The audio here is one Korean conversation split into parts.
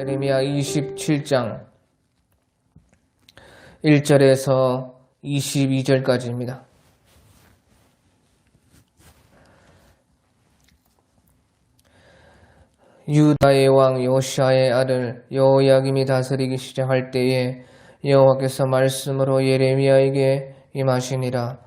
예레미야 27장 1절에서 22절까지입니다. 유다의 왕 요시아의 아들 여호야김이 다스리기 시작할 때에 여호와께서 말씀으로 예레미야에게 임하시니라.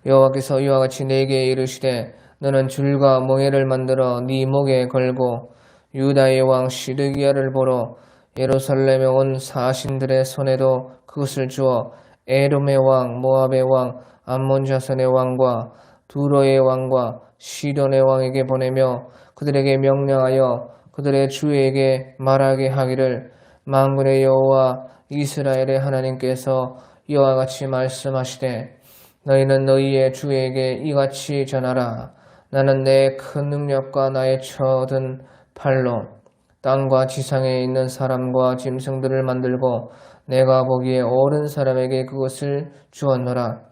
여호와께서 이와 같이 내게 이르시되 너는 줄과 멍에를 만들어 네 목에 걸고 유다의 왕 시드기야를 보러 예루살렘에 온 사신들의 손에도 그것을 주어 에돔의 왕, 모압의 왕, 암몬 자손의 왕과 두로의 왕과 시돈의 왕에게 보내며 그들에게 명령하여 그들의 주에게 말하게 하기를 만군의 여호와 이스라엘의 하나님께서 이와 같이 말씀하시되 너희는 너희의 주에게 이같이 전하라. 나는 내 큰 능력과 나의 쳐든 팔로 땅과 지상에 있는 사람과 짐승들을 만들고 내가 보기에 옳은 사람에게 그것을 주었노라.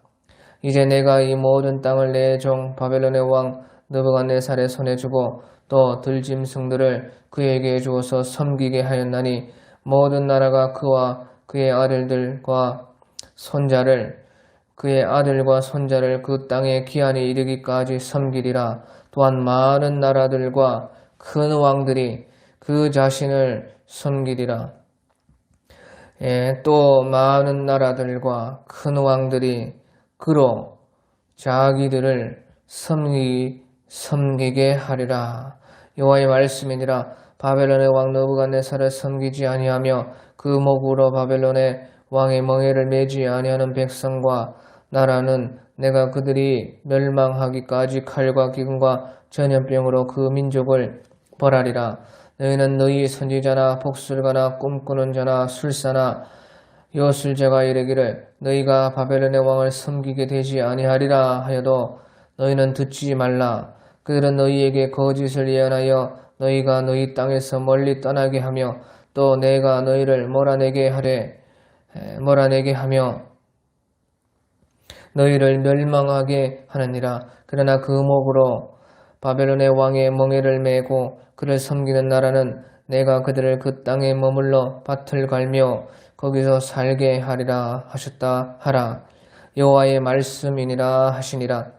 이제 내가 이 모든 땅을 내 종 바벨론의 왕 느부갓네살의 손에 주고 또 들짐승들을 그에게 주어서 섬기게 하였나니 모든 나라가 그와 그의 아들들과 손자를 그 땅에 기한이 이르기까지 섬기리라. 또한 많은 나라들과 큰 왕들이 그 자신을 섬기리라. 또 많은 나라들과 큰 왕들이 그로 자기들을 섬기게 하리라. 여호와의 말씀이니라. 바벨론의 왕 느부갓네살을 섬기지 아니하며 그 목으로 바벨론의 왕의 멍에를 매지 아니하는 백성과 나라는 내가 그들이 멸망하기까지 칼과 기근과 전염병으로 그 민족을 벌하리라. 너희는 너희 선지자나 복술가나 꿈꾸는 자나 술사나 요술자가 이르기를 너희가 바벨론의 왕을 섬기게 되지 아니하리라 하여도 너희는 듣지 말라. 그들은 너희에게 거짓을 예언하여 너희가 너희 땅에서 멀리 떠나게 하며 또 내가 너희를 몰아내게 하며 너희를 멸망하게 하느니라. 그러나 그 목으로 바벨론의 왕의 멍에를 메고 그를 섬기는 나라는 내가 그들을 그 땅에 머물러 밭을 갈며 거기서 살게 하리라 하셨다 하라. 여호와의 말씀이니라 하시니라.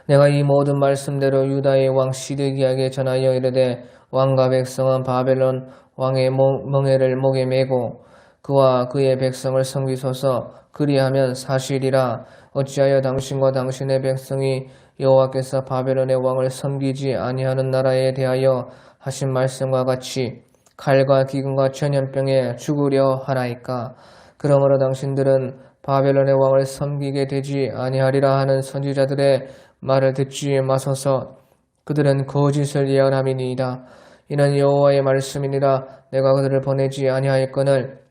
내가 이 모든 말씀대로 유다의 왕 시드기야에게 전하여 이르되 왕과 백성은 바벨론 왕의 멍에를 목에 메고 그와 그의 백성을 섬기소서. 그리하면 사실이라. 어찌하여 당신과 당신의 백성이 여호와께서 바벨론의 왕을 섬기지 아니하는 나라에 대하여 하신 말씀과 같이 칼과 기근과 전염병에 죽으려 하나이까. 그러므로 당신들은 바벨론의 왕을 섬기게 되지 아니하리라 하는 선지자들의 말을 듣지 마소서. 그들은 거짓을 예언함이니이다. 이는 여호와의 말씀이니라. 내가 그들을 보내지 아니하였거늘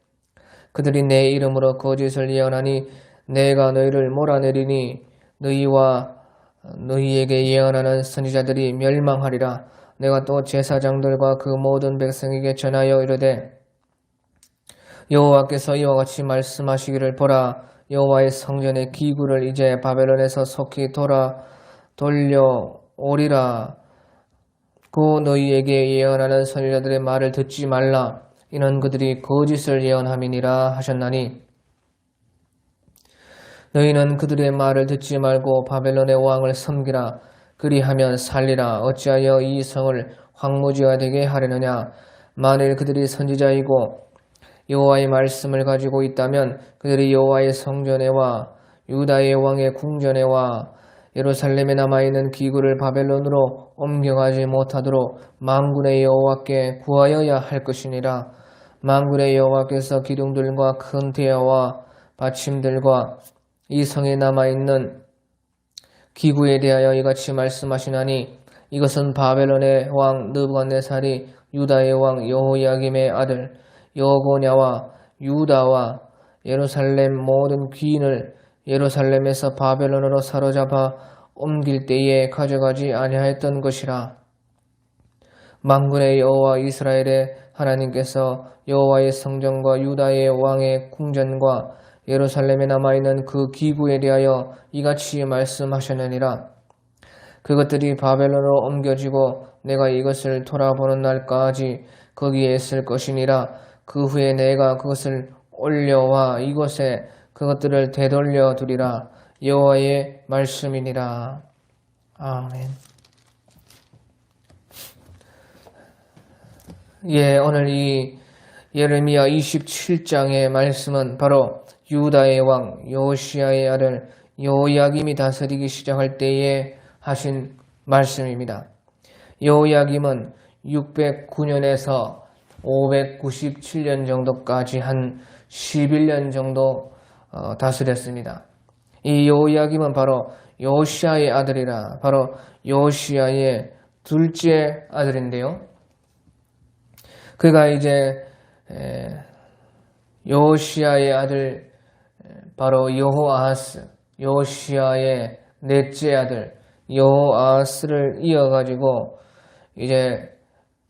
그들이 내 이름으로 거짓을 예언하니 내가 너희를 몰아내리니 너희와 너희에게 예언하는 선지자들이 멸망하리라. 내가 또 제사장들과 그 모든 백성에게 전하여 이르되 여호와께서 이와 같이 말씀하시기를 보라. 여호와의 성전의 기구를 이제 바벨론에서 속히 돌려오리라. 고 너희에게 예언하는 선지자들의 말을 듣지 말라. 이는 그들이 거짓을 예언함이니라 하셨나니 너희는 그들의 말을 듣지 말고 바벨론의 왕을 섬기라. 그리하면 살리라. 어찌하여 이 성을 황무지가 되게 하려느냐. 만일 그들이 선지자이고 여호와의 말씀을 가지고 있다면 그들이 여호와의 성전에와 유다의 왕의 궁전에와 예루살렘에 남아있는 기구를 바벨론으로 옮겨가지 못하도록 만군의 여호와께 구하여야 할 것이니라. 만군의 여호와께서 기둥들과 큰 대야와 받침들과 이 성에 남아있는 기구에 대하여 이같이 말씀하시나니 이것은 바벨론의 왕 느부갓네살이 유다의 왕 여호야김의 아들 여고냐와 유다와 예루살렘 모든 귀인을 예루살렘에서 바벨론으로 사로잡아 옮길 때에 가져가지 아니하였던 것이라. 만군의 여호와 이스라엘의 하나님께서 여호와의 성전과 유다의 왕의 궁전과 예루살렘에 남아있는 그 기구에 대하여 이같이 말씀하셨느니라. 그것들이 바벨론으로 옮겨지고 내가 이것을 돌아보는 날까지 거기에 있을 것이니라. 그 후에 내가 그것을 올려와 이곳에 그것들을 되돌려 두리라. 여호와의 말씀이니라. 아멘. 예, 오늘 이 예레미야 27장의 말씀은 바로 유다의 왕 요시야의 아들 여호야김이 다스리기 시작할 때에 하신 말씀입니다. 여호야김은 609년에서 597년 정도까지 한 11년 정도 다스렸습니다. 이 여호야김은 바로 요시야의 아들이라, 바로 요시야의 둘째 아들인데요. 그가 이제 요시야의 아들 바로 여호아하스, 요시야의 넷째 아들 여호아하스를 이어가지고 이제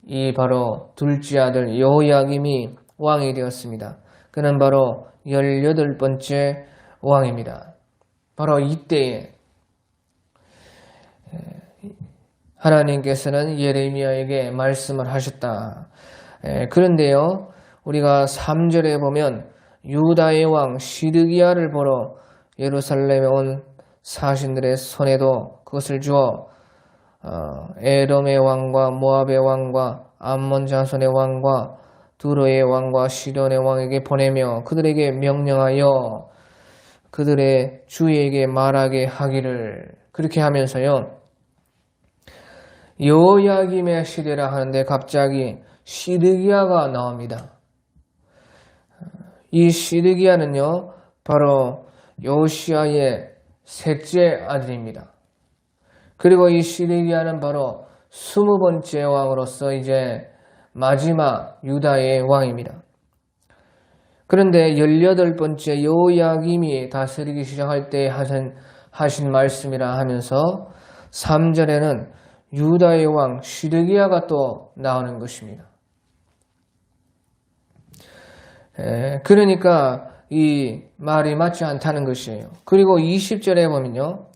이 바로 둘째 아들 여호야김이 왕이 되었습니다. 그는 바로 18번째 왕입니다. 바로 이때에 하나님께서는 예레미야에게 말씀을 하셨다. 그런데요, 우리가 3절에 보면 유다의 왕 시드기야를 보러 예루살렘에 온 사신들의 손에도 그것을 주어 에돔의 왕과 모압의 왕과 암몬 자손의 왕과 두로의 왕과 시돈의 왕에게 보내며 그들에게 명령하여 그들의 주에게 말하게 하기를, 그렇게 하면서요, 여호야김의 시대라 하는데 갑자기 시드기야가 나옵니다. 이 시드기야는요, 바로 요시야의 셋째 아들입니다. 그리고 이 시드기야는 바로 20번째 왕으로서 이제 마지막 유다의 왕입니다. 그런데 18번째 여호야김이 다스리기 시작할 때 하신 말씀이라 하면서 3절에는 유다의 왕 시드기야가 또 나오는 것입니다. 그러니까 이 말이 맞지 않다는 것이에요. 그리고 20절에 보면요,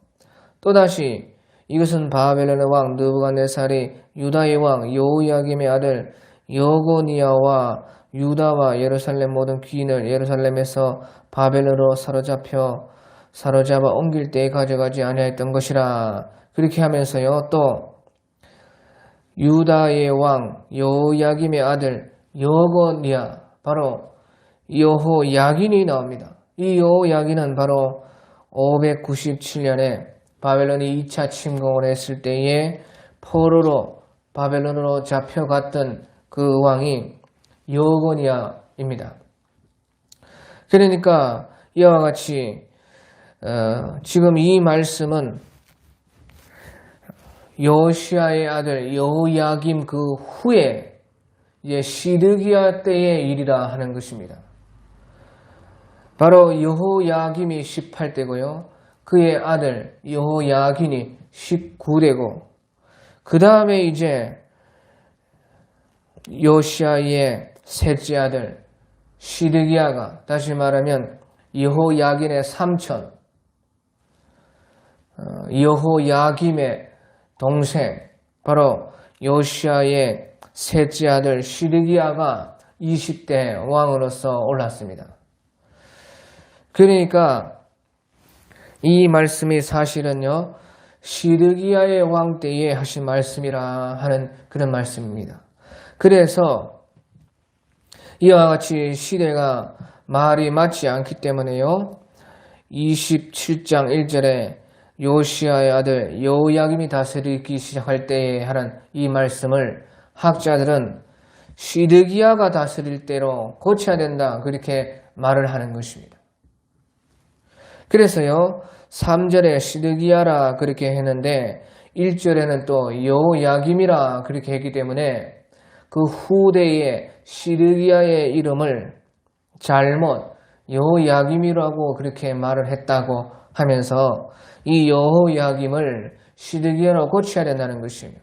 또다시 이것은 바벨론의 왕 느부갓네살이 유다의 왕 여호야김의 아들 여고니아와 유다와 예루살렘 모든 귀인을 예루살렘에서 바벨론으로 사로잡아 옮길 때에 가져가지 아니하였던 것이라. 그렇게 하면서요, 또 유다의 왕 여호야김의 아들 여고니아, 바로 여호야긴이 나옵니다. 이 여호야긴은 바로 597년에 바벨론이 2차 침공을 했을 때에 포로로 바벨론으로 잡혀갔던 그 왕이 여고니아입니다. 그러니까 이와 같이 지금 이 말씀은 요시야의 아들 여호야김 그 후에 이제 시드기야 때의 일이라 하는 것입니다. 바로 여호야김이 18대고요. 그의 아들 여호야긴이 19대고 그 다음에 이제 요시야의 셋째 아들 시드기야가, 다시 말하면 여호야긴의 삼촌, 여호야김의 동생, 바로 요시야의 셋째 아들 시드기야가 20대 왕으로서 올랐습니다. 그러니까 이 말씀이 사실은요, 시드기야의 왕 때에 하신 말씀이라 하는 그런 말씀입니다. 그래서 이와 같이 시대가 말이 맞지 않기 때문에요, 27장 1절에 요시야의 아들 여호야김이 다스리기 시작할 때에 하는 이 말씀을 학자들은 시드기야가 다스릴 때로 고쳐야 된다, 그렇게 말을 하는 것입니다. 그래서요, 3절에 시드기야라 그렇게 했는데 1절에는 또 여호야김이라 그렇게 했기 때문에 그 후대의 시드기야의 이름을 잘못 여호야김이라고 그렇게 말을 했다고 하면서 이 여호야김을 시드기야로 고쳐야 된다는 것입니다.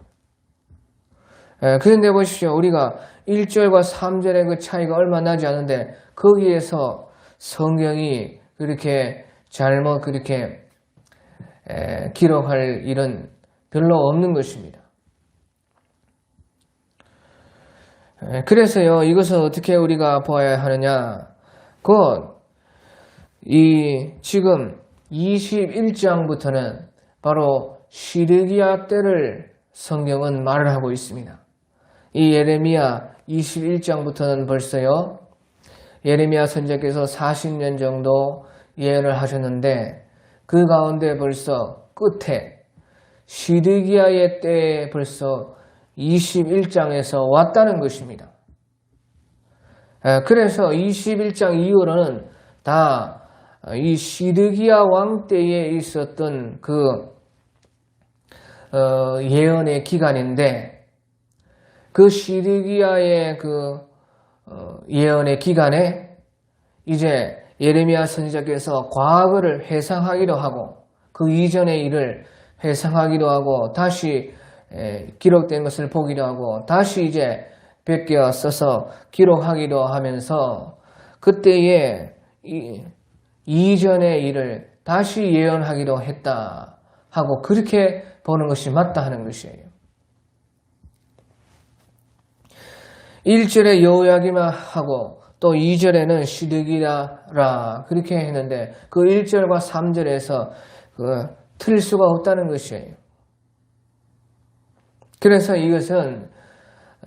그런데 보십시오. 우리가 1절과 3절의 그 차이가 얼마 나지 않은데 거기에서 성경이 그렇게 잘못 그렇게 기록할 일은 별로 없는 것입니다. 그래서요, 이것을 어떻게 우리가 보아야 하느냐? 곧, 지금 21장부터는 바로 시드기야 때를 성경은 말을 하고 있습니다. 이 예레미야 21장부터는 벌써요, 예레미야 선지자께서 40년 정도 예언을 하셨는데, 그 가운데 벌써 끝에 시드기야의 때에 벌써 21장에서 왔다는 것입니다. 그래서 21장 이후로는 다 이 시드기야 왕 때에 있었던 그 예언의 기간인데, 그 시드기야의 그 예언의 기간에 이제 예레미야 선지자께서 과거를 회상하기도 하고 그 이전의 일을 회상하기도 하고 다시 기록된 것을 보기도 하고 다시 이제 베껴 써서 기록하기도 하면서 그때의 이전의 일을 다시 예언하기도 했다 하고 그렇게 보는 것이 맞다 하는 것이에요. 1절에 여호야김아 하고 또 2절에는 시드기야라 그렇게 했는데 그 1절과 3절에서 틀릴 수가 없다는 것이에요. 그래서 이것은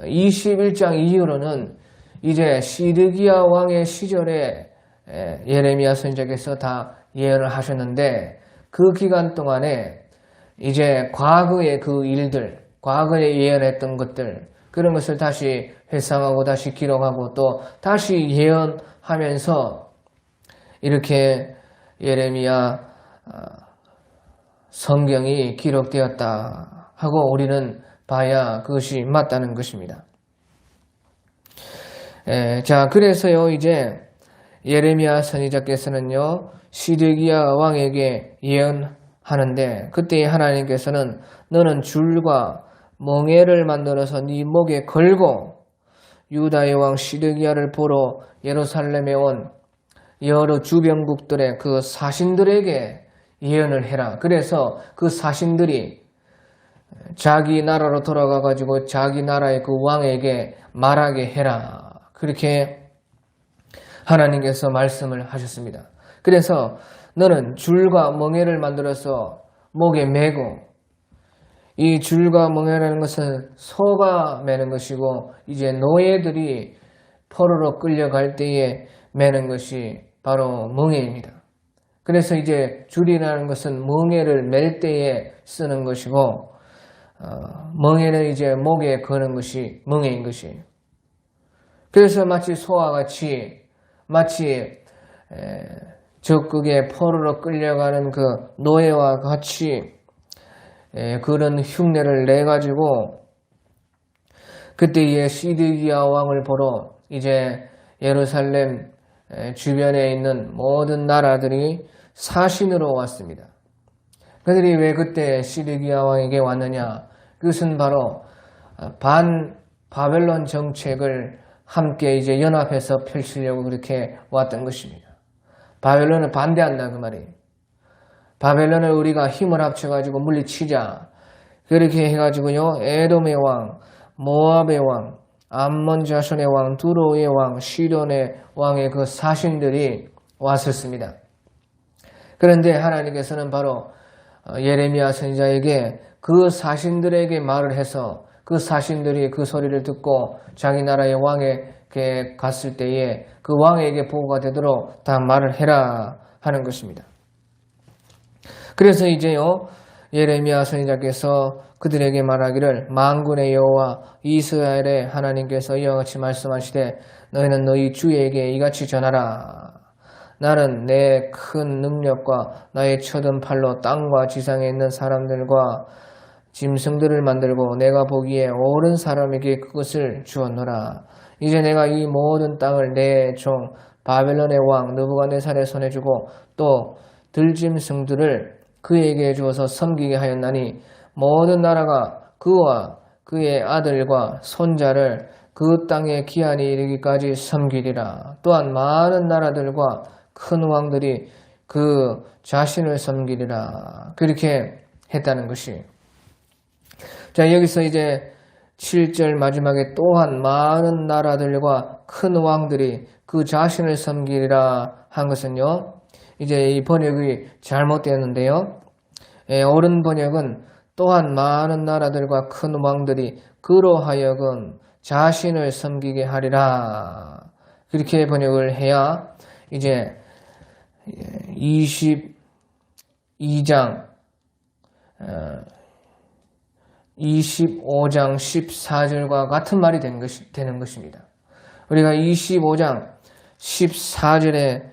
21장 이후로는 이제 시드기야 왕의 시절에 예레미야 선지자께서 다 예언을 하셨는데, 그 기간 동안에 이제 과거의 그 일들, 과거에 예언했던 것들, 그런 것을 다시 회상하고 다시 기록하고 또 다시 예언하면서 이렇게 예레미야 성경이 기록되었다 하고 우리는 봐야 그것이 맞다는 것입니다. 자, 그래서요, 이제 예레미야 선지자께서는요, 시드기야 왕에게 예언하는데, 그때 하나님께서는 너는 줄과 멍에를 만들어서 네 목에 걸고 유다의 왕 시드기야를 보러 예루살렘에 온 여러 주변국들의 그 사신들에게 예언을 해라. 그래서 그 사신들이 자기 나라로 돌아가 가지고 자기 나라의 그 왕에게 말하게 해라. 그렇게 하나님께서 말씀을 하셨습니다. 그래서 너는 줄과 멍에를 만들어서 목에 매고, 이 줄과 멍에라는 것은 소가 매는 것이고 이제 노예들이 포로로 끌려갈 때에 매는 것이 바로 멍에입니다. 그래서 이제 줄이라는 것은 멍에를 맬 때에 쓰는 것이고 멍에는 이제 목에 거는 것이 멍에인 것이에요. 그래서 마치 소와 같이 마치 적국의 포로로 끌려가는 그 노예와 같이 그런 흉내를 내가지고 그때의 시드기야 왕을 보러 이제 예루살렘 주변에 있는 모든 나라들이 사신으로 왔습니다. 그들이 왜 그때 시드기야 왕에게 왔느냐? 그것은 바로 바벨론 정책을 함께 이제 연합해서 펼치려고 그렇게 왔던 것입니다. 바벨론을 반대한다 그 말이에요. 바벨론을 우리가 힘을 합쳐가지고 물리치자. 그렇게 해가지고요, 에돔의 왕, 모압의 왕, 암몬 자손의 왕, 두로의 왕, 시돈의 왕의 그 사신들이 왔었습니다. 그런데 하나님께서는 바로 예레미야 선지자에게 그 사신들에게 말을 해서 그 사신들이 그 소리를 듣고 자기 나라의 왕에게 갔을 때에 그 왕에게 보고가 되도록 다 말을 해라 하는 것입니다. 그래서 이제요, 예레미야 선지자께서 그들에게 말하기를 만군의 여호와 이스라엘의 하나님께서 이와 같이 말씀하시되 너희는 너희 주에게 이같이 전하라. 나는 내 큰 능력과 나의 쳐든 팔로 땅과 지상에 있는 사람들과 짐승들을 만들고 내가 보기에 옳은 사람에게 그것을 주었노라. 이제 내가 이 모든 땅을 내 종 바벨론의 왕 느부갓네살의 손에 주고 또 들짐승들을 그에게 주어서 섬기게 하였나니 모든 나라가 그와 그의 아들과 손자를 그 땅의 기한이 이르기까지 섬기리라. 또한 많은 나라들과 큰 왕들이 그 자신을 섬기리라. 그렇게 했다는 것이. 자, 여기서 이제 7절 마지막에 또한 많은 나라들과 큰 왕들이 그 자신을 섬기리라 한 것은요. 이제 이 번역이 잘못되었는데요. 옳은 번역은 또한 많은 나라들과 큰 왕들이 그로 하여금 자신을 섬기게 하리라. 그렇게 번역을 해야 이제 22장 25장 14절과 같은 말이 되는 것입니다. 우리가 25장 14절에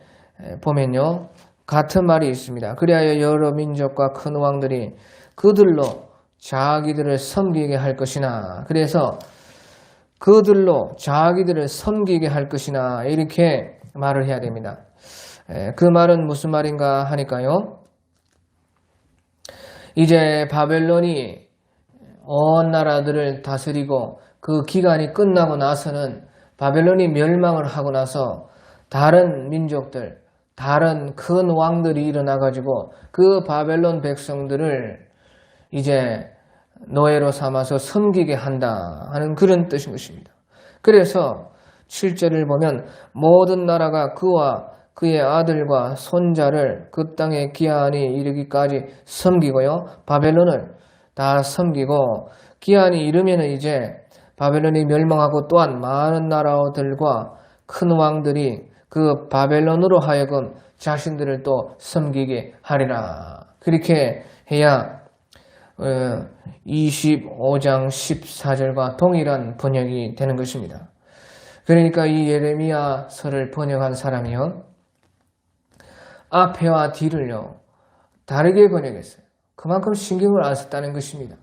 보면요. 같은 말이 있습니다. 그리하여 여러 민족과 큰 왕들이 그들로 자기들을 섬기게 할 것이나, 그래서 그들로 자기들을 섬기게 할 것이나 이렇게 말을 해야 됩니다. 그 말은 무슨 말인가 하니까요. 이제 바벨론이 온 나라들을 다스리고 그 기간이 끝나고 나서는 바벨론이 멸망을 하고 나서 다른 민족들, 다른 큰 왕들이 일어나가지고 그 바벨론 백성들을 이제 노예로 삼아서 섬기게 한다 하는 그런 뜻인 것입니다. 그래서 7절을 보면 모든 나라가 그와 그의 아들과 손자를 그 땅에 기한이 이르기까지 섬기고요. 바벨론을 다 섬기고 기한이 이르면 이제 바벨론이 멸망하고 또한 많은 나라들과 큰 왕들이 그 바벨론으로 하여금 자신들을 또 섬기게 하리라. 그렇게 해야 25장 14절과 동일한 번역이 되는 것입니다. 그러니까 이 예레미야서를 번역한 사람이요. 앞에와 뒤를요. 다르게 번역했어요. 그만큼 신경을 안 썼다는 것입니다.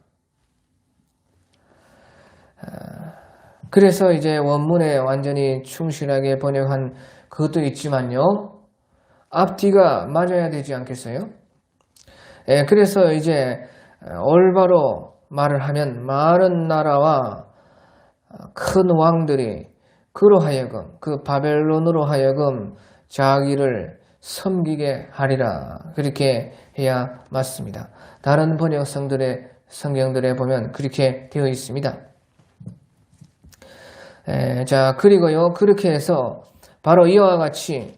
그래서 이제 원문에 완전히 충실하게 번역한 그것도 있지만요. 앞뒤가 맞아야 되지 않겠어요? 그래서 이제 올바로 말을 하면 많은 나라와 큰 왕들이 그로 하여금 그 바벨론으로 하여금 자기를 섬기게 하리라. 그렇게 해야 맞습니다. 다른 번역성들의 성경들에 보면 그렇게 되어 있습니다. 자, 그리고요. 그렇게 해서 바로 이와 같이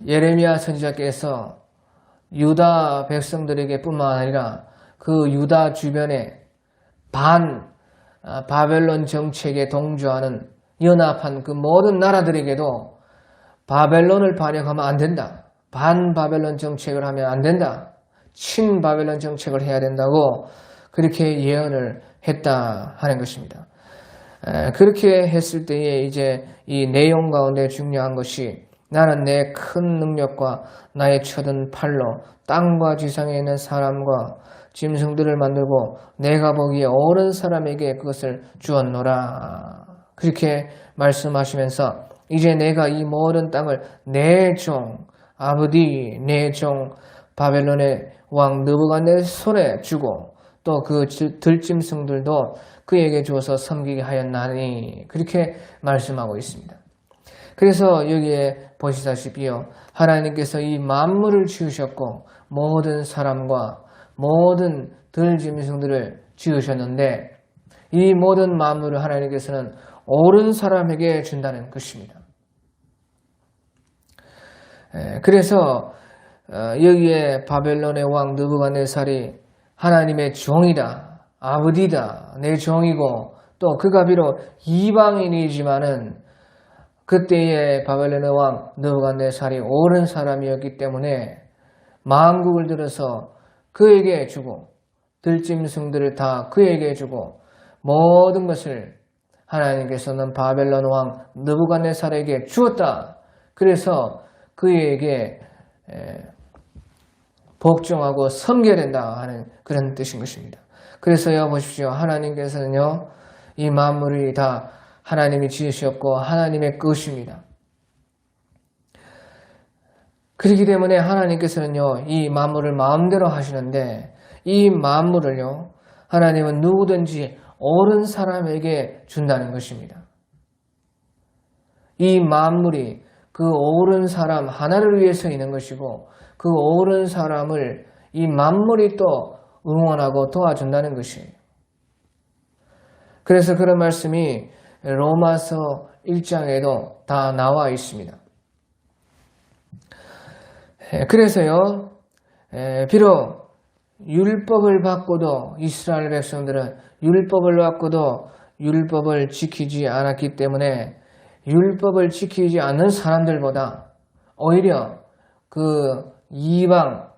예레미야 선지자께서 유다 백성들에게 뿐만 아니라 그 유다 주변에 바벨론 정책에 동조하는 연합한 그 모든 나라들에게도 바벨론을 반역하면 안 된다. 반바벨론 정책을 하면 안 된다. 친바벨론 정책을 해야 된다고 그렇게 예언을 했다 하는 것입니다. 그렇게 했을 때에 이제 이 내용 가운데 중요한 것이 나는 내 큰 능력과 나의 쳐든 팔로 땅과 지상에 있는 사람과 짐승들을 만들고 내가 보기에 옳은 사람에게 그것을 주었노라. 그렇게 말씀하시면서 이제 내가 이 모든 땅을 내 종 아브디 내 종 바벨론의 왕 느부갓네살 손에 주고 또 그 들짐승들도 그에게 주어서 섬기게 하였나니 그렇게 말씀하고 있습니다. 그래서 여기에 보시다시피요. 하나님께서 이 만물을 지으셨고 모든 사람과 모든 들짐승들을 지으셨는데 이 모든 만물을 하나님께서는 옳은 사람에게 준다는 것입니다. 그래서 여기에 바벨론의 왕 느부갓네살이 하나님의 종이다, 아버지다, 내 종이고 또 그가 비록 이방인이지만은 그때의 바벨론의 왕 느부갓네살이 옳은 사람이었기 때문에 만국을 들어서 그에게 주고 들짐승들을 다 그에게 주고 모든 것을 하나님께서는 바벨론 왕 느부갓네살에게 주었다. 그래서 그에게 복종하고 섬겨야 된다 하는 그런 뜻인 것입니다. 그래서요 보십시오. 하나님께서는요 이 만물이 다 하나님이 지으셨고 하나님의 것입니다. 그렇기 때문에 하나님께서는요 이 만물을 마음대로 하시는데 이 만물을요 하나님은 누구든지 옳은 사람에게 준다는 것입니다. 이 만물이 그 옳은 사람 하나를 위해서 있는 것이고 그 옳은 사람을 이 만물이 또 응원하고 도와준다는 것이에요. 그래서 그런 말씀이 로마서 1장에도 다 나와 있습니다. 그래서요, 비록 율법을 받고도 이스라엘 백성들은 율법을 받고도 율법을 지키지 않았기 때문에 율법을 지키지 않는 사람들보다 오히려 그 이방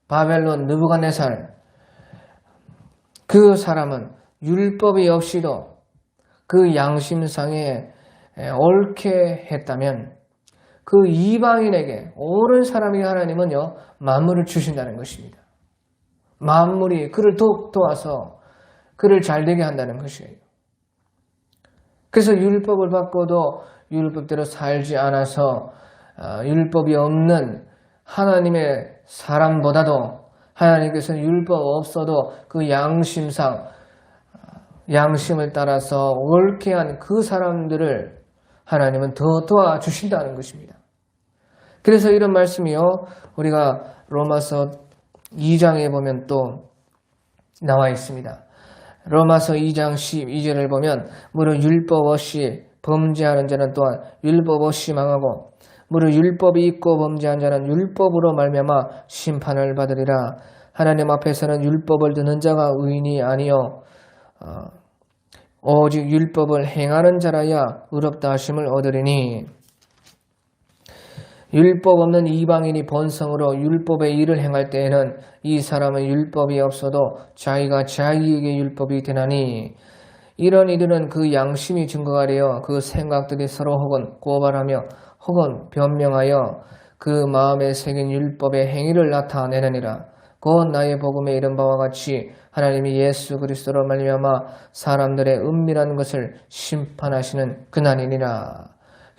바벨론 느부갓네살 그 사람은 율법이 없이도 그 양심상에 옳게 했다면 그 이방인에게 옳은 사람이 하나님은요 만물을 주신다는 것입니다. 만물이 그를 도와서 그를 잘되게 한다는 것이에요. 그래서 율법을 받고도 율법대로 살지 않아서 율법이 없는 하나님의 사람보다도 하나님께서는 율법 없어도 그 양심을 따라서 옳게 한 그 사람들을 하나님은 더 도와주신다는 것입니다. 그래서 이런 말씀이요, 우리가 로마서 2장에 보면 또 나와 있습니다. 로마서 2장 12절을 보면 무릇 율법 없이 범죄하는 자는 또한 율법 없이 망하고 무릇 율법이 있고 범죄한 자는 율법으로 말미암아 심판을 받으리라. 하나님 앞에서는 율법을 듣는 자가 의인이 아니요 오직 율법을 행하는 자라야 의롭다 하심을 얻으리니. 율법 없는 이방인이 본성으로 율법의 일을 행할 때에는 이 사람은 율법이 없어도 자기가 자기에게 율법이 되나니 이런 이들은 그 양심이 증거가 되어 그 생각들이 서로 혹은 고발하며 혹은 변명하여 그 마음에 새긴 율법의 행위를 나타내느니라. 곧 나의 복음에 이른 바와 같이 하나님이 예수 그리스도로 말미암아 사람들의 은밀한 것을 심판하시는 그날이니라.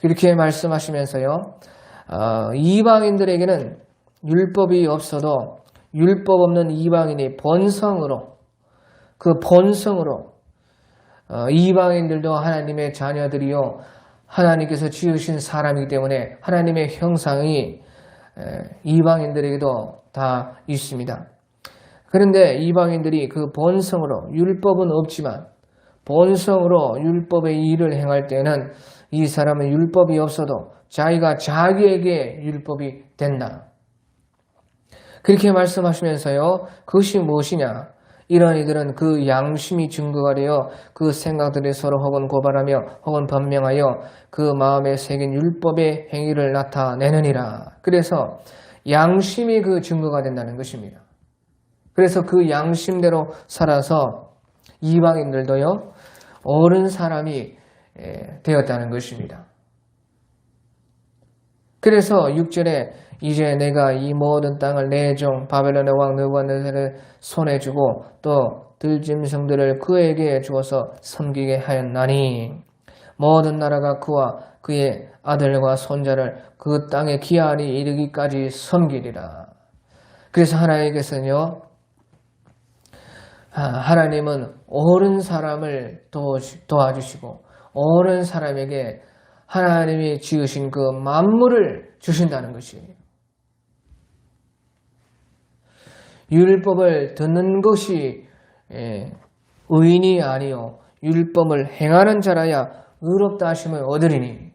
이렇게 말씀하시면서요, 이방인들에게는 율법이 없어도 율법 없는 이방인이 본성으로 이방인들도 하나님의 자녀들이요 하나님께서 지으신 사람이기 때문에 하나님의 형상이 이방인들에게도 다 있습니다. 그런데 이방인들이 그 본성으로 율법은 없지만 본성으로 율법의 일을 행할 때는 이 사람은 율법이 없어도 자기가 자기에게 율법이 된다. 그렇게 말씀하시면서요, 그것이 무엇이냐? 이런 이들은 그 양심이 증거가 되어 그 생각들이 서로 혹은 고발하며 혹은 변명하여 그 마음에 새긴 율법의 행위를 나타내느니라. 그래서 양심이 그 증거가 된다는 것입니다. 그래서 그 양심대로 살아서 이방인들도요, 옳은 사람이 되었다는 것입니다. 그래서 6절에 이제 내가 이 모든 땅을 내 종 바벨론의 왕 느부갓네살의 손에 주고 또 들짐승들을 그에게 주어서 섬기게 하였나니 모든 나라가 그와 그의 아들과 손자를 그 땅의 기한이 이르기까지 섬기리라. 그래서 하나님께서는요, 하나님은 옳은 사람을 도와주시고 옳은 사람에게 하나님이 지으신 그 만물을 주신다는 것이에요. 율법을 듣는 것이 의인이 아니요 율법을 행하는 자라야 의롭다 하심을 얻으리니.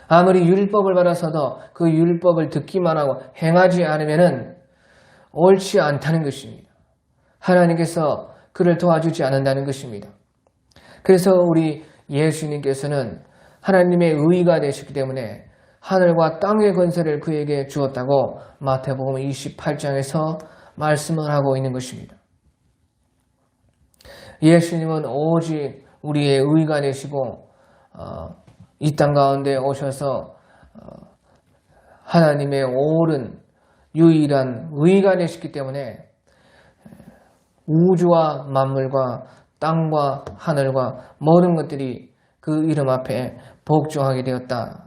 아무리 율법을 받아서도 그 율법을 듣기만 하고 행하지 않으면 옳지 않다는 것입니다. 하나님께서 그를 도와주지 않는다는 것입니다. 그래서 우리 예수님께서는 하나님의 의가 되셨기 때문에 하늘과 땅의 권세를 그에게 주었다고 마태복음 28장에서 말씀을 하고 있는 것입니다. 예수님은 오직 우리의 의가 되시고 이 땅 가운데 오셔서 하나님의 옳은 유일한 의가 되셨기 때문에 우주와 만물과 땅과 하늘과 모든 것들이 그 이름 앞에 복종하게 되었다.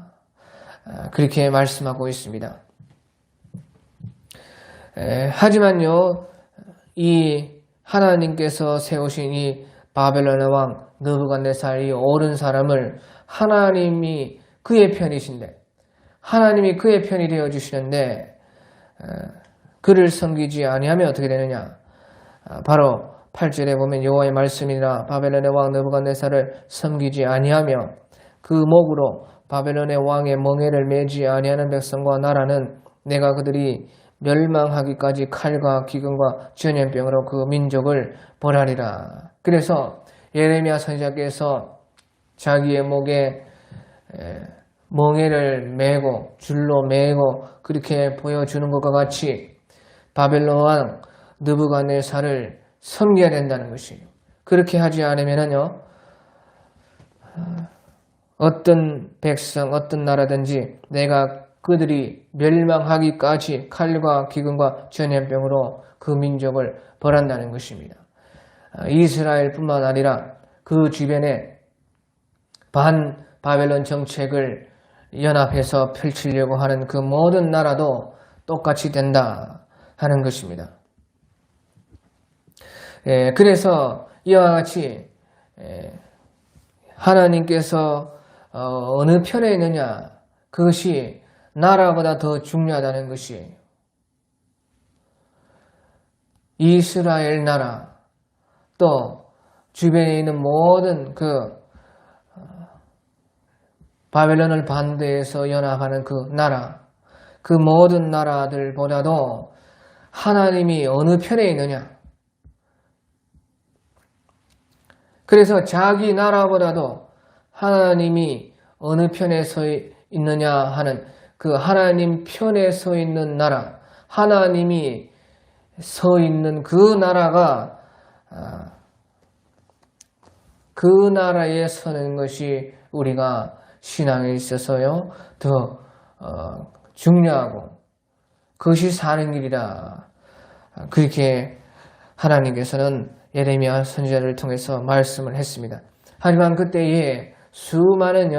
그렇게 말씀하고 있습니다. 하지만요, 이 하나님께서 세우신 이 바벨론의 왕 느부갓네살이 옳은 사람을 하나님이 그의 편이신데 하나님이 그의 편이 되어주시는데 그를 섬기지 아니하면 어떻게 되느냐? 바로 8절에 보면 여호와의 말씀이라 바벨론의 왕 느부갓네살을 섬기지 아니하며 그 목으로 바벨론의 왕의 멍에를 매지 아니하는 백성과 나라는 내가 그들이 멸망하기까지 칼과 기근과 전염병으로 그 민족을 벌하리라. 그래서 예레미야 선지자께서 자기의 목에 멍에를 매고 줄로 매고 그렇게 보여주는 것과 같이 바벨론 왕 느부갓네살을 섬겨야 된다는 것이에요. 그렇게 하지 않으면요, 어떤 백성, 어떤 나라든지 내가 그들이 멸망하기까지 칼과 기근과 전염병으로 그 민족을 벌한다는 것입니다. 이스라엘뿐만 아니라 그 주변에 반 바벨론 정책을 연합해서 펼치려고 하는 그 모든 나라도 똑같이 된다 하는 것입니다. 그래서 이와 같이 하나님께서 어느 편에 있느냐, 그것이 나라보다 더 중요하다는 것이에요. 이스라엘 나라, 또 주변에 있는 모든 그 바벨론을 반대해서 연합하는 그 나라, 그 모든 나라들보다도 하나님이 어느 편에 있느냐. 그래서 자기 나라보다도 하나님이 어느 편에 서 있느냐 하는 그 하나님 편에 서 있는 나라, 하나님이 서 있는 그 나라가 그 나라에 서는 것이 우리가 신앙에 있어서요 더 중요하고 그것이 사는 길이다. 그렇게 하나님께서는 예레미야 선지자를 통해서 말씀을 했습니다. 하지만 그때에 수많은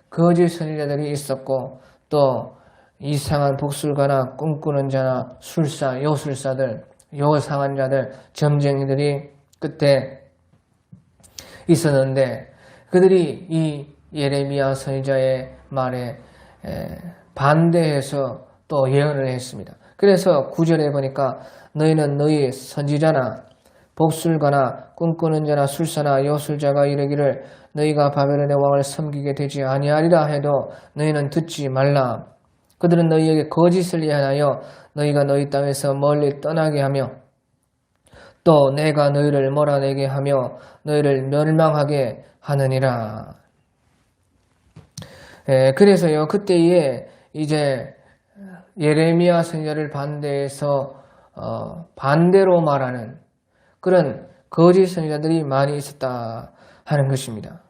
거짓 선지자들이 있었고 또 이상한 복술가나 꿈꾸는 자나 술사, 요술사들, 요상한 자들, 점쟁이들이 그때 있었는데 그들이 이 예레미야 선지자의 말에 반대해서 또 예언을 했습니다. 그래서 9절에 보니까 너희는 너희 선지자나 복술가나 꿈꾸는 자나 술사나 요술자가 이르기를 너희가 바벨론의 왕을 섬기게 되지 아니하리라 해도 너희는 듣지 말라. 그들은 너희에게 거짓을 예언하여 너희가 너희 땅에서 멀리 떠나게 하며 또 내가 너희를 몰아내게 하며 너희를 멸망하게 하느니라. 그래서요 그때에 이제 예레미야 선지자를 반대해서 반대로 말하는 그런 거짓 선지자들이 많이 있었다 하는 것입니다.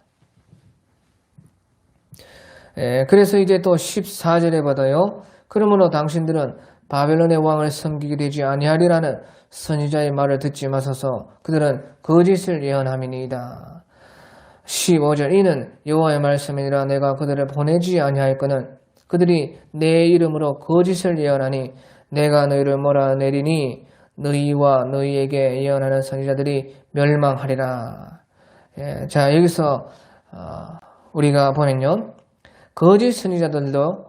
그래서 이제 또 14절에 받아요. 그러므로 당신들은 바벨론의 왕을 섬기게 되지 아니하리라는 선지자의 말을 듣지 마소서. 그들은 거짓을 예언함이니이다. 15절 이는 여호와의 말씀이니라 내가 그들을 보내지 아니하였거늘 그들이 내 이름으로 거짓을 예언하니 내가 너희를 몰아내리니 너희와 너희에게 예언하는 선지자들이 멸망하리라. 자 여기서 우리가 보면요 거짓 선지자들도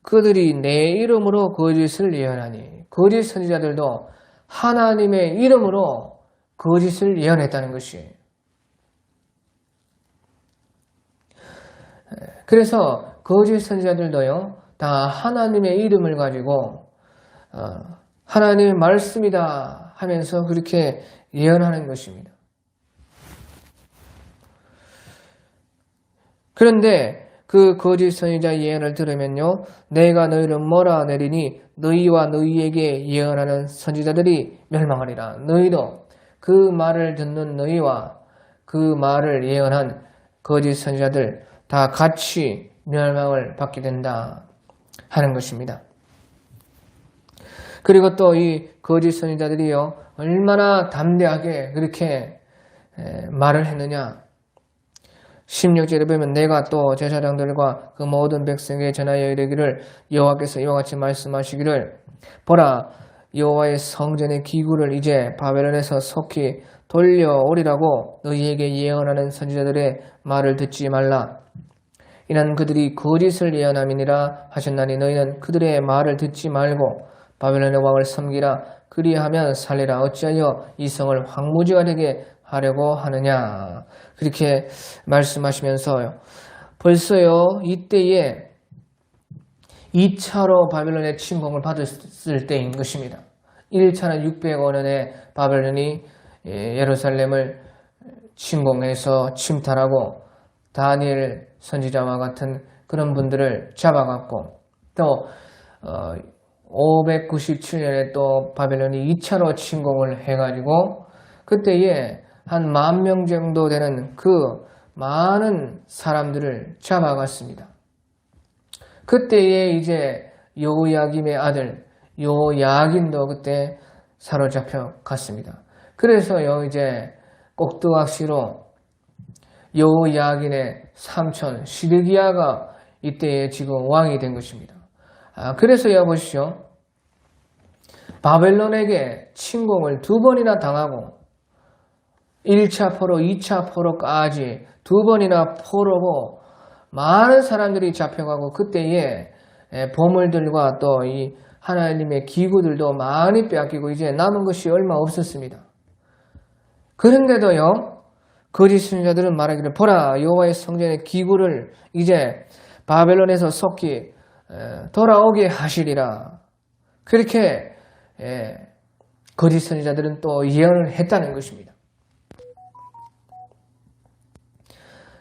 그들이 내 이름으로 거짓을 예언하니 거짓 선지자들도 하나님의 이름으로 거짓을 예언했다는 것이에요. 그래서 거짓 선지자들도요 다 하나님의 이름을 가지고 하나님의 말씀이다 하면서 그렇게 예언하는 것입니다. 그런데 그 거짓 선지자 예언을 들으면요 내가 너희를 몰아내리니 너희와 너희에게 예언하는 선지자들이 멸망하리라. 너희도 그 말을 듣는 너희와 그 말을 예언한 거짓 선지자들 다 같이 멸망을 받게 된다 하는 것입니다. 그리고 또 이 거짓 선지자들이요 얼마나 담대하게 그렇게 말을 했느냐. 16절에 보면 내가 또 제사장들과 그 모든 백성에게 전하여 이르기를 여호와께서 이와 같이 말씀하시기를 보라 여호와의 성전의 기구를 이제 바벨론에서 속히 돌려오리라고 너희에게 예언하는 선지자들의 말을 듣지 말라. 이는 그들이 거짓을 예언함이니라 하셨나니 너희는 그들의 말을 듣지 말고 바벨론의 왕을 섬기라. 그리하면 살리라. 어찌하여 이 성을 황무지가 되게 하려고 하느냐. 그렇게 말씀하시면서요. 벌써요 이때에 2차로 바벨론의 침공을 받았을 때인 것입니다. 1차는 605년에 바벨론이 예루살렘을 침공해서 침탈하고 다니엘 선지자와 같은 그런 분들을 잡아갔고, 또 597년에 또 바벨론이 2차로 침공을 해가지고 그때에 한 10,000명 정도 되는 그 많은 사람들을 잡아갔습니다. 그때에 이제 여호야김의 아들 요야긴도 그때 사로잡혀 갔습니다. 그래서요 이제 꼭두각시로 여호야긴의 삼촌 시드기야가 이때에 지금 왕이 된 것입니다. 그래서요 보시죠. 바벨론에게 침공을 2번이나 당하고 1차 포로, 2차 포로까지 2번이나 포로고 많은 사람들이 잡혀가고 그때에 보물들과 또 이 하나님의 기구들도 많이 빼앗기고 이제 남은 것이 얼마 없었습니다. 그런데도요 거짓 선지자들은 말하기를 보라 여호와의 성전의 기구를 이제 바벨론에서 속히 돌아오게 하시리라. 그렇게 거짓 선지자들은 또 예언을 했다는 것입니다.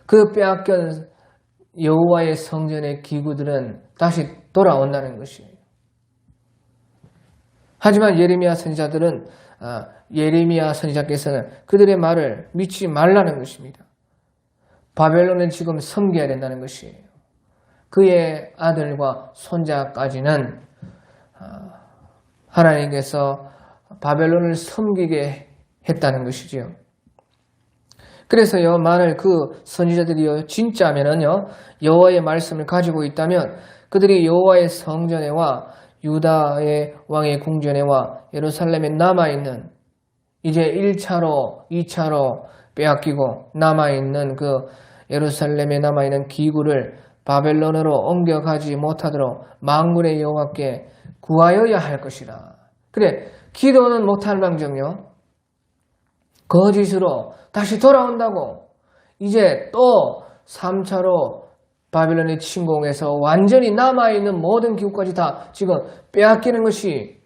그 빼앗긴 여호와의 성전의 기구들은 다시 돌아온다는 것이에요. 하지만 예레미야 선지자께서는 그들의 말을 믿지 말라는 것입니다. 바벨론은 지금 섬겨야 된다는 것이에요. 그의 아들과 손자까지는 하나님께서 바벨론을 섬기게 했다는 것이지요. 그래서요, 만일 그 선지자들이요 진짜면은요 여호와의 말씀을 가지고 있다면 그들이 여호와의 성전에와 유다의 왕의 궁전에와 예루살렘에 남아있는 이제 1차로 2차로 빼앗기고 남아있는 그 예루살렘에 남아있는 기구를 바벨론으로 옮겨가지 못하도록 만군의 여호와께 구하여야 할 것이라. 그래, 기도는 못할 망정요 거짓으로 다시 돌아온다고 이제 또 3차로 바벨론의 침공에서 완전히 남아있는 모든 기구까지 다 지금 빼앗기는 것이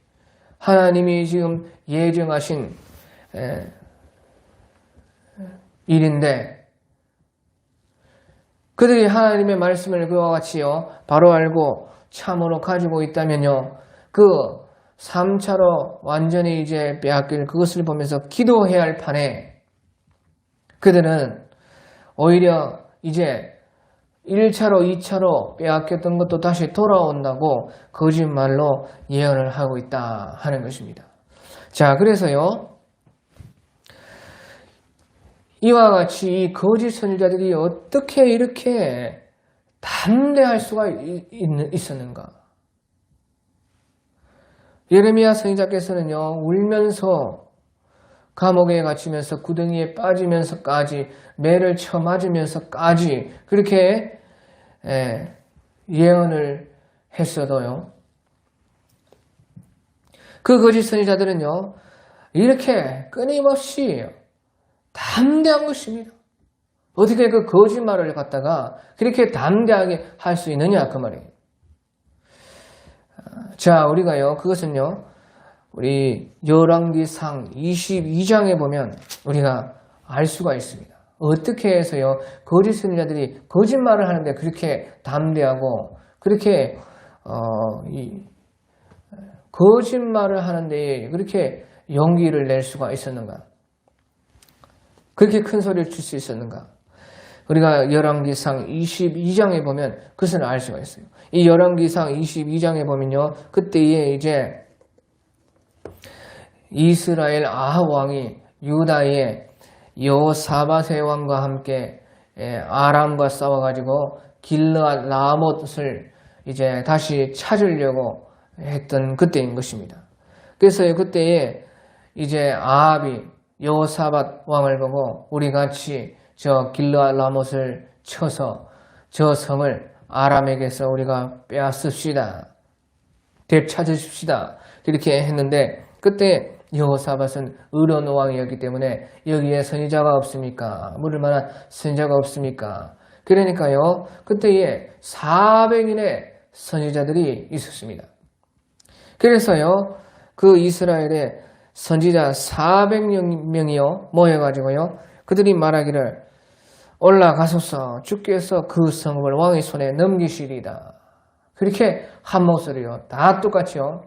하나님이 지금 예정하신 일인데 그들이 하나님의 말씀을 그와 같이요 바로 알고 참으로 가지고 있다면요 그 3차로 완전히 이제 빼앗길 그것을 보면서 기도해야 할 판에 그들은 오히려 이제 1차로 2차로 빼앗겼던 것도 다시 돌아온다고 거짓말로 예언을 하고 있다 하는 것입니다. 자, 그래서요 이와 같이 이 거짓 선지자들이 어떻게 이렇게 담대할 수가 있었는가? 예레미야 선지자께서는요 울면서 감옥에 갇히면서 구덩이에 빠지면서까지 매를 쳐맞으면서까지 그렇게 예언을 했어도요 그 거짓 선지자들은요 이렇게 끊임없이 담대한 것입니다. 어떻게 그 거짓말을 갖다가 그렇게 담대하게 할 수 있느냐 그 말이에요. 자, 우리가요 그것은요 우리 열왕기상 22장에 보면 우리가 알 수가 있습니다. 어떻게 해서요 거짓 선지자들이 거짓말을 하는데 그렇게 담대하고 그렇게 거짓말을 하는데 그렇게 용기를 낼 수가 있었는가? 그렇게 큰 소리를 칠 수 있었는가? 우리가 열왕기상 22장에 보면 그것을 알 수가 있어요. 이 열왕기상 22장에 보면요 그때에 이제 이스라엘 아합 왕이 유다의 여호사밧의 왕과 함께 아람과 싸워가지고 길르앗 라못을 이제 다시 찾으려고 했던 그때인 것입니다. 그래서 그때에 이제 아합이 여호사밧 왕을 보고 우리 같이 저 길르앗 라못을 쳐서 저 성을 아람에게서 우리가 빼앗읍시다. 되찾으십시다. 이렇게 했는데 그때 여호사밧은 의로운 왕이었기 때문에 여기에 선지자가 없습니까? 물을 만한 선지자가 없습니까? 그러니까요, 그때에 400인의 선지자들이 있었습니다. 그래서요, 그 이스라엘의 선지자 400명이요 모여가지고요, 그들이 말하기를 올라가소서 주께서 그 성읍을 왕의 손에 넘기시리다. 그렇게 한 목소리로 다 똑같이요,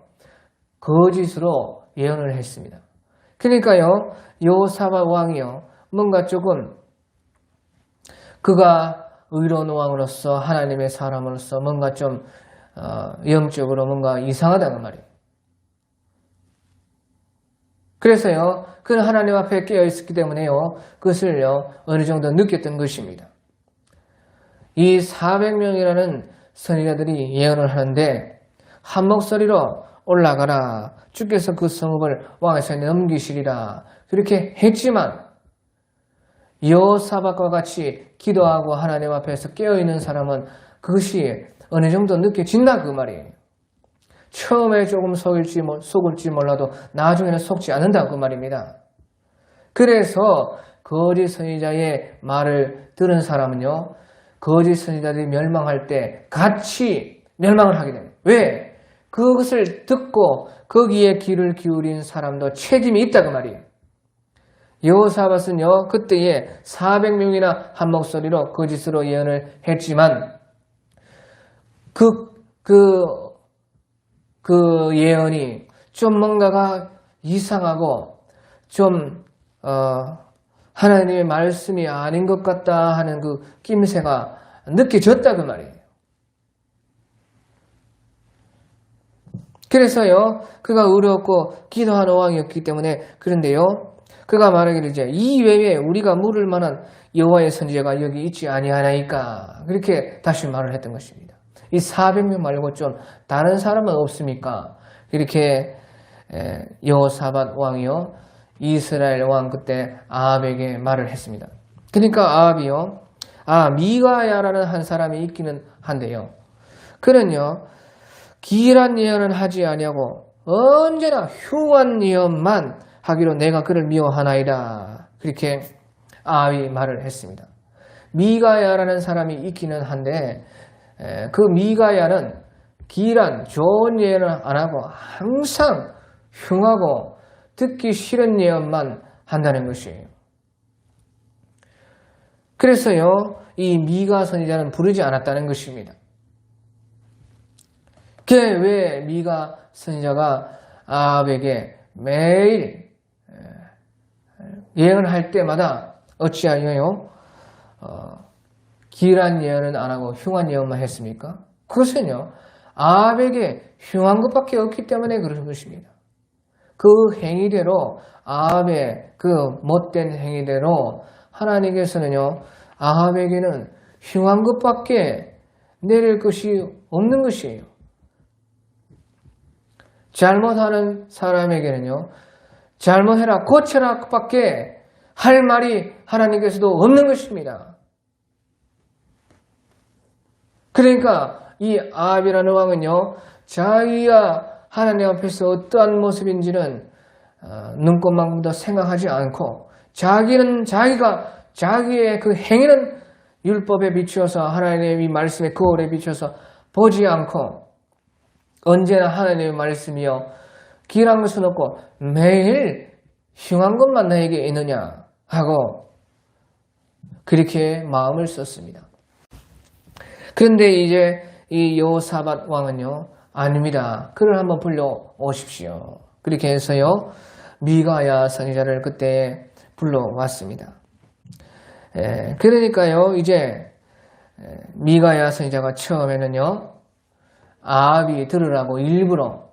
거짓으로 예언을 했습니다. 그러니까요, 여호사밧 왕이요, 뭔가 조금 그가 의로운 왕으로서 하나님의 사람으로서 뭔가 좀 영적으로 뭔가 이상하다는 말이에요. 그래서요, 그는 하나님 앞에 깨어 있었기 때문에요, 그것을요, 어느 정도 느꼈던 것입니다. 이 400명이라는 선지자들이 예언을 하는데, 한 목소리로 올라가라. 주께서 그 성읍을 왕의 손에 넘기시리라. 그렇게 했지만, 여호사밧과 같이 기도하고 하나님 앞에서 깨어있는 사람은 그것이 어느 정도 느껴진다 그 말이에요. 처음에 조금 속을지 몰라도 나중에는 속지 않는다 그 말입니다. 그래서 거짓 선지자의 말을 들은 사람은요, 거짓 선지자들이 멸망할 때 같이 멸망을 하게 됩니다. 왜? 그것을 듣고 거기에 귀를 기울인 사람도 책임이 있다 그 말이에요. 여호사밧은요, 그때에 400명이나 한 목소리로 거짓으로 예언을 했지만 그 예언이 좀 뭔가가 이상하고 좀 하나님의 말씀이 아닌 것 같다 하는 그 낌새가 느껴졌다 그 말이에요. 그래서요, 그가 의롭고 기도하는 왕이었기 때문에, 그런데요, 그가 말하기를 이제 이 외에 우리가 물을 만한 여호와의 선지자가 여기 있지 아니하나이까, 그렇게 다시 말을 했던 것입니다. 이 400명 말고 좀 다른 사람은 없습니까? 이렇게 여호사밧 왕이요, 이스라엘 왕 그때 아합에게 말을 했습니다. 그러니까 아합이요, 미가야라는 한 사람이 있기는 한데요, 그는요 기이한 예언은 하지 아니하고 언제나 흉한 예언만 하기로 내가 그를 미워하나이다. 그렇게 아합이 말을 했습니다. 미가야라는 사람이 있기는 한데, 그 미가야는 기이한 좋은 예언을 안 하고 항상 흉하고 듣기 싫은 예언만 한다는 것이에요. 그래서요, 이 미가 선지자는 부르지 않았다는 것입니다. 왜 미가 선지자가 아합에게 매일 예언을 할 때마다 어찌하여요 기이한 예언은 안 하고 흉한 예언만 했습니까? 그것은요, 아합에게 흉한 것밖에 없기 때문에 그런 것입니다. 그 행위대로, 아합의 그 못된 행위대로 하나님께서는요, 아합에게는 흉한 것밖에 내릴 것이 없는 것이에요. 잘못하는 사람에게는요, 잘못해라, 고쳐라 밖에 할 말이 하나님께서도 없는 것입니다. 그러니까 이 아합이라는 왕은요, 자기가 하나님 앞에서 어떠한 모습인지는 눈꽃만큼도 생각하지 않고, 자기의 그 행위는 율법에 비추어서, 하나님의 말씀의 거울에 비춰서 보지 않고, 언제나 하나님의 말씀이요, 기이한 것은 없고 매일 흉한 것만 나에게 있느냐 하고 그렇게 마음을 썼습니다. 그런데 이제 이 여호사밧 왕은요, 아닙니다. 그를 한번 불러오십시오. 그렇게 해서요, 미가야 선지자를 그때 불러왔습니다. 그러니까요, 이제 미가야 선지자가 처음에는요, 아합이 들으라고 일부러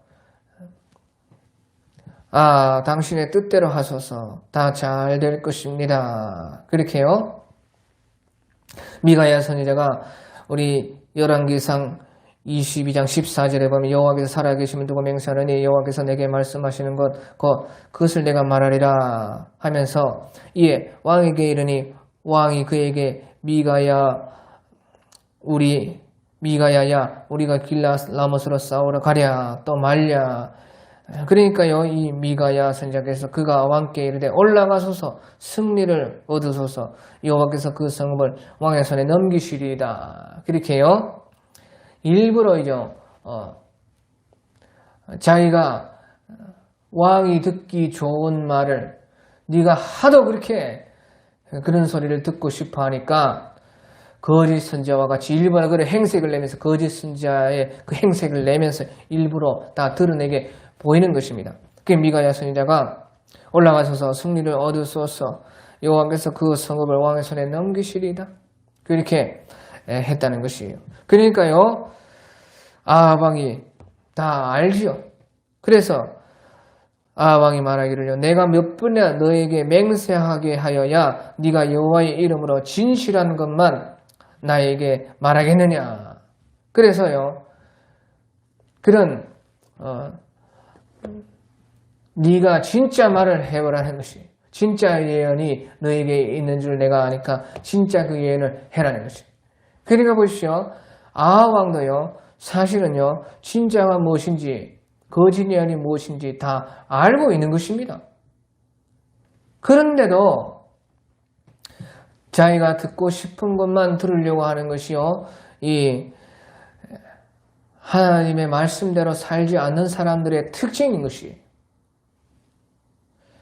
당신의 뜻대로 하소서, 다 잘 될 것입니다. 그렇게요, 미가야 선지자가 우리 열왕기상 22장 14절에 보면 여호와께서 살아계심을 두고 맹세하느니 여호와께서 내게 말씀하시는 그것을 내가 말하리라 하면서, 이에 왕에게 이르니 왕이 그에게 미가야야 우리가 길라 라못으로 싸우러 가랴 또 말랴 그러니까요, 이 미가야 선지자께서 그가 왕께 이르되 올라가소서 승리를 얻으소서 여호와께서 그 성읍을 왕의 손에 넘기시리이다. 그렇게요. 일부러 자기가 왕이 듣기 좋은 말을 네가 하도 그렇게 그런 소리를 듣고 싶어 하니까 거짓 선지자와 같이 일부러 그런 행색을 내면서 거짓 선지자의 그 행색을 내면서 일부러 다 드러내게 보이는 것입니다. 그 미가야 선지자가 올라가셔서 승리를 얻으소서 여호와께서 그 성읍을 왕의 손에 넘기시리이다. 그렇게 했다는 것이에요. 그러니까요, 아합 왕이 다 알지요. 그래서 아합 왕이 말하기를요, 내가 몇 번이나 너에게 맹세하게 하여야 네가 여호와의 이름으로 진실한 것만 나에게 말하겠느냐. 그래서요, 그런 네가 진짜 말을 해보라는 것이, 진짜 예언이 너에게 있는 줄 내가 아니까 진짜 그 예언을 해라는 것이. 그러니까 보십시오, 아합 왕도요 사실은요 진짜가 무엇인지 거짓 예언이 무엇인지 다 알고 있는 것입니다. 그런데도 자기가 듣고 싶은 것만 들으려고 하는 것이요, 이 하나님의 말씀대로 살지 않는 사람들의 특징인 것이에요.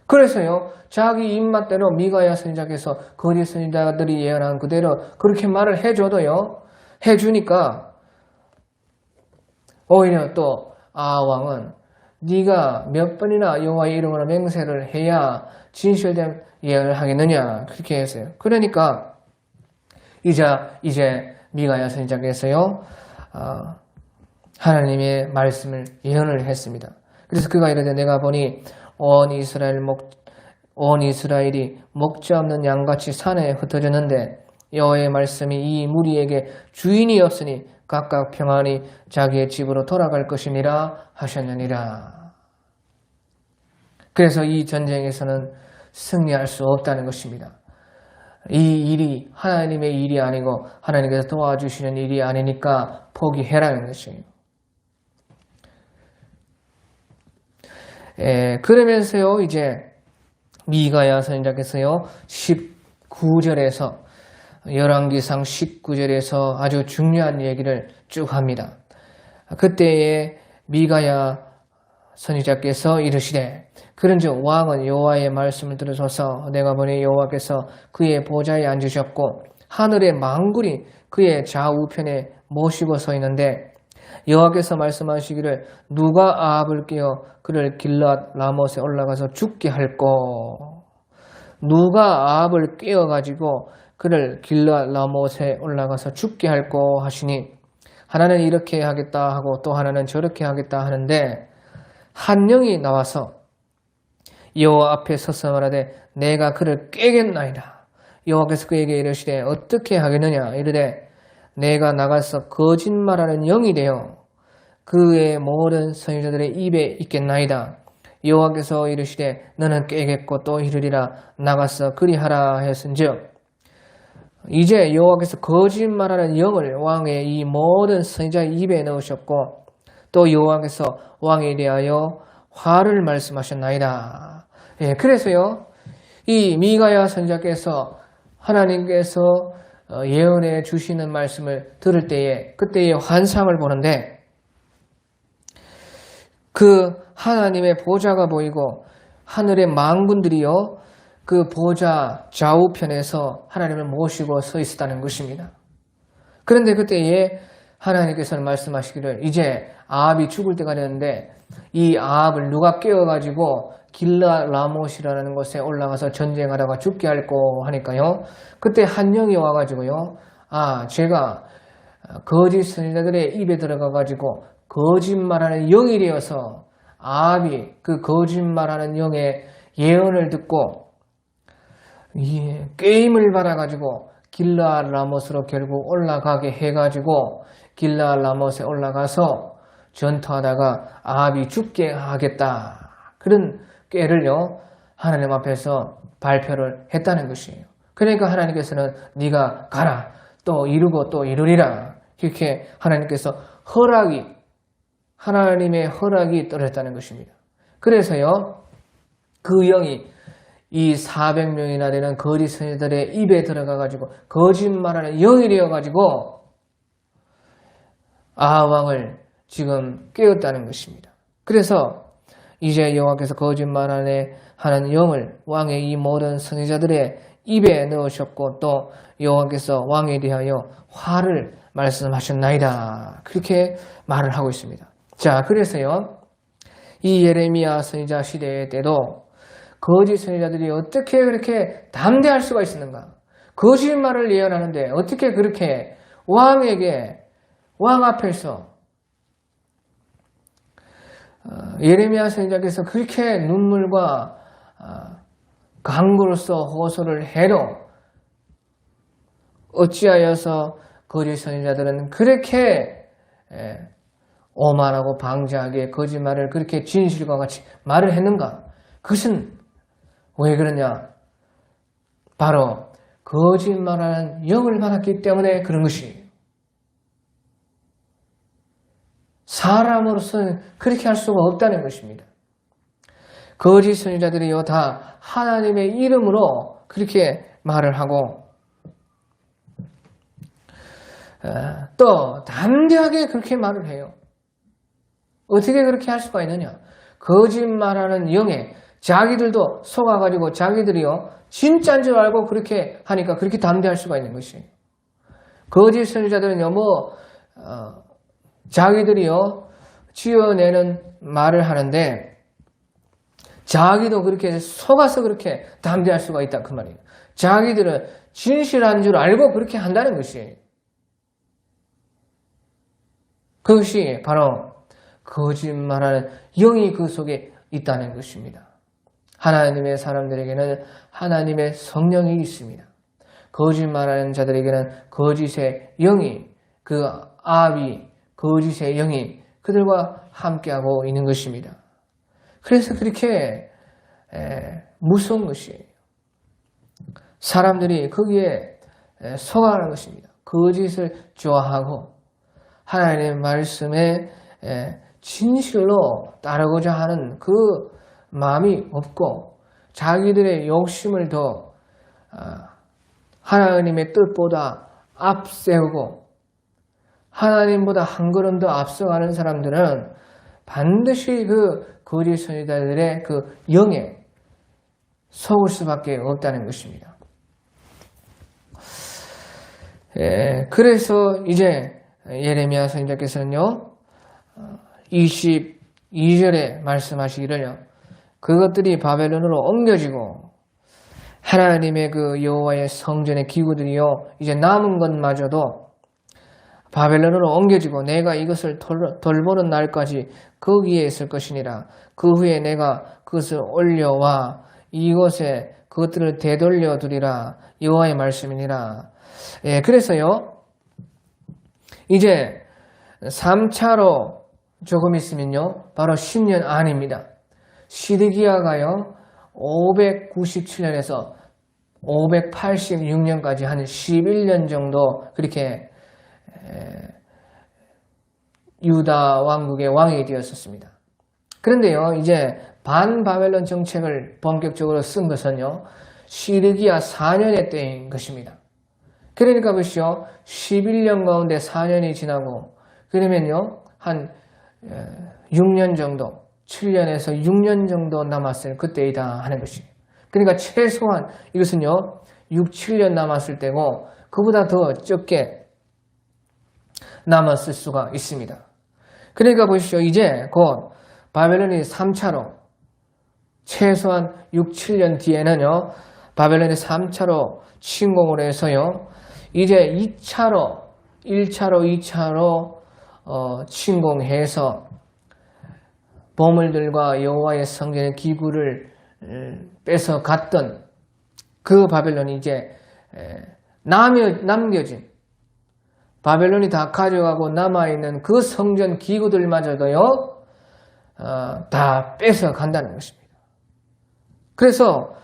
그래서요, 자기 입맛대로 미가야 선지자께서 거짓 선지자들이 예언한 그대로 그렇게 말을 해줘도요, 해주니까 오히려 또 아합 왕은 네가 몇 번이나 여호와의 이름으로 맹세를 해야 진실된 예언을 하겠느냐, 그렇게 했어요. 그러니까 이제 미가야 선지자께서요 하나님의 말씀을 예언을 했습니다. 그래서 그가 이르되 내가 보니 온 이스라엘이 목자 없는 양같이 산에 흩어졌는데 여호와의 말씀이 이 무리에게 주인이 없으니 각각 평안히 자기의 집으로 돌아갈 것이니라 하셨느니라. 그래서 이 전쟁에서는 승리할 수 없다는 것입니다. 이 일이 하나님의 일이 아니고 하나님께서 도와주시는 일이 아니니까 포기해라는 것이에요. 그러면서요, 이제 미가야 선지자께서요 19절에서 열왕기상 19절에서 아주 중요한 얘기를 쭉 합니다. 그때에 미가야 선지자께서 이르시되 그런즉 왕은 여호와의 말씀을 들으소서 내가 보니 여호와께서 그의 보좌에 앉으셨고 하늘의 망굴이 그의 좌우편에 모시고 서 있는데 여호와께서 말씀하시기를 누가 아합을 깨어 그를 길앗 라못에 올라가서 죽게 할꼬. 누가 아합을 깨어가지고 그를 길앗 라못에 올라가서 죽게 할꼬 하시니 하나는 이렇게 하겠다 하고 또 하나는 저렇게 하겠다 하는데 한 영이 나와서 여호와 앞에 서서 말하되 내가 그를 깨겠나이다. 여호와께서 그에게 이르시되 어떻게 하겠느냐 이르되 내가 나가서 거짓말하는 영이 되어 그의 모든 선지자들의 입에 있겠나이다. 여호와께서 이르시되 너는 깨겠고 또 이르리라 나가서 그리하라 했은즉 이제 여호와께서 거짓말하는 영을 왕의 이 모든 선지자의 입에 넣으셨고 또 여호와께서 왕에 대하여 화를 말씀하셨나이다. 그래서요 이 미가야 선지자께서 하나님께서 예언해 주시는 말씀을 들을 때에 그때의 환상을 보는데 그 하나님의 보좌가 보이고 하늘의 망군들이요 그 보좌 좌우편에서 하나님을 모시고 서 있었다는 것입니다. 그런데 그때에 하나님께서는 말씀하시기를 이제 아합이 죽을 때가 되는데 이 아합을 누가 깨워가지고 길앗 라못이라는 곳에 올라가서 전쟁하다가 죽게 할꼬 하니까요. 그때 한 영이 와가지고요. 제가 거짓 선지자들의 입에 들어가가지고 거짓말하는 영이 되어서 아합이 그 거짓말하는 영의 예언을 듣고 게임을 받아가지고 길앗 라못으로 결국 올라가게 해가지고 길앗 라못에 올라가서 전투하다가 아합이 죽게 하겠다. 그런 꾀를요 하나님 앞에서 발표를 했다는 것이에요. 그러니까 하나님께서는 네가 가라 또 이루고 또 이루리라 이렇게 하나님께서 하나님의 허락이 떨어졌다는 것입니다. 그래서요, 그 영이 이 400명이나 되는 거짓 선지자들의 입에 들어가가지고 거짓말하는 영이 되어가지고 아합왕을 지금 깨웠다는 것입니다. 그래서 이제 여호와께서 거짓말하는 영을 왕의 이 모든 선지자들의 입에 넣으셨고 또 여호와께서 왕에 대하여 화를 말씀하셨나이다. 그렇게 말을 하고 있습니다. 자, 그래서요, 이 예레미야 선지자 시대 때도 거짓 선지자들이 어떻게 그렇게 담대할 수가 있었는가? 거짓말을 예언하는데 어떻게 그렇게 왕 앞에서 예레미야 선지자께서 그렇게 눈물과 강구로서 호소를 해도 어찌하여서 거짓 선지자들은 그렇게 오만하고 방자하게 거짓말을 그렇게 진실과 같이 말을 했는가? 그것은 왜 그러냐? 바로 거짓말하는 영을 받았기 때문에 그런 것이에요. 사람으로서는 그렇게 할 수가 없다는 것입니다. 거짓 선지자들이요 다 하나님의 이름으로 그렇게 말을 하고 또 담대하게 그렇게 말을 해요. 어떻게 그렇게 할 수가 있느냐? 거짓말하는 영에 자기들도 속아가지고 자기들이요 진짜인 줄 알고 그렇게 하니까 그렇게 담대할 수가 있는 것이에요. 거짓 선지자들은요 자기들이요 지어내는 말을 하는데 자기도 그렇게 속아서 그렇게 담대할 수가 있다 그 말이에요. 자기들은 진실한 줄 알고 그렇게 한다는 것이에요. 그것이 바로 거짓말하는 영이 그 속에 있다는 것입니다. 하나님의 사람들에게는 하나님의 성령이 있습니다. 거짓말하는 자들에게는 거짓의 영이 그 아비 거짓의 영이 그들과 함께하고 있는 것입니다. 그래서 그렇게 무서운 것이에요. 사람들이 거기에 속아가는 것입니다. 거짓을 좋아하고 하나님의 말씀에 진실로 따르고자 하는 그 마음이 없고 자기들의 욕심을 더 하나님의 뜻보다 앞세우고 하나님보다 한 걸음 더 앞서가는 사람들은 반드시 그 거짓 선지자들의 그 영에 속을 수밖에 없다는 것입니다. 그래서 이제 예레미야 선지자께서는요 22절에 말씀하시기를요 그것들이 바벨론으로 옮겨지고 하나님의 그 여호와의 성전의 기구들이요 이제 남은 것마저도 바벨론으로 옮겨지고 내가 이것을 돌보는 날까지 거기에 있을 것이니라. 그 후에 내가 그것을 올려와 이곳에 그것들을 되돌려 두리라. 여호와의 말씀이니라. 그래서요 이제 3차로 조금 있으면요 바로 10년 안입니다. 시드기야가요 597년에서 586년까지 한 11년 정도 그렇게 유다 왕국의 왕이 되었었습니다. 그런데요 이제 반바벨론 정책을 본격적으로 쓴 것은요 시드기야 4년의 때인 것입니다. 그러니까 보시오 11년 가운데 4년이 지나고 그러면요 한 6년 정도 7년에서 6년 정도 남았을 그때이다 하는 것이에요. 그러니까 최소한 이것은요 6, 7년 남았을 때고 그보다 더 적게 남았을 수가 있습니다. 그러니까 보십시오. 이제 곧 바벨론이 3차로 최소한 6, 7년 뒤에는요 바벨론이 3차로 침공을 해서요 이제 2차로 1차로 2차로 침공해서 보물들과 여호와의 성전의 기구를 뺏어 갔던 그 바벨론이 이제 남겨진 바벨론이 다 가져가고 남아있는 그 성전 기구들마저도요 다 뺏어 간다는 것입니다. 그래서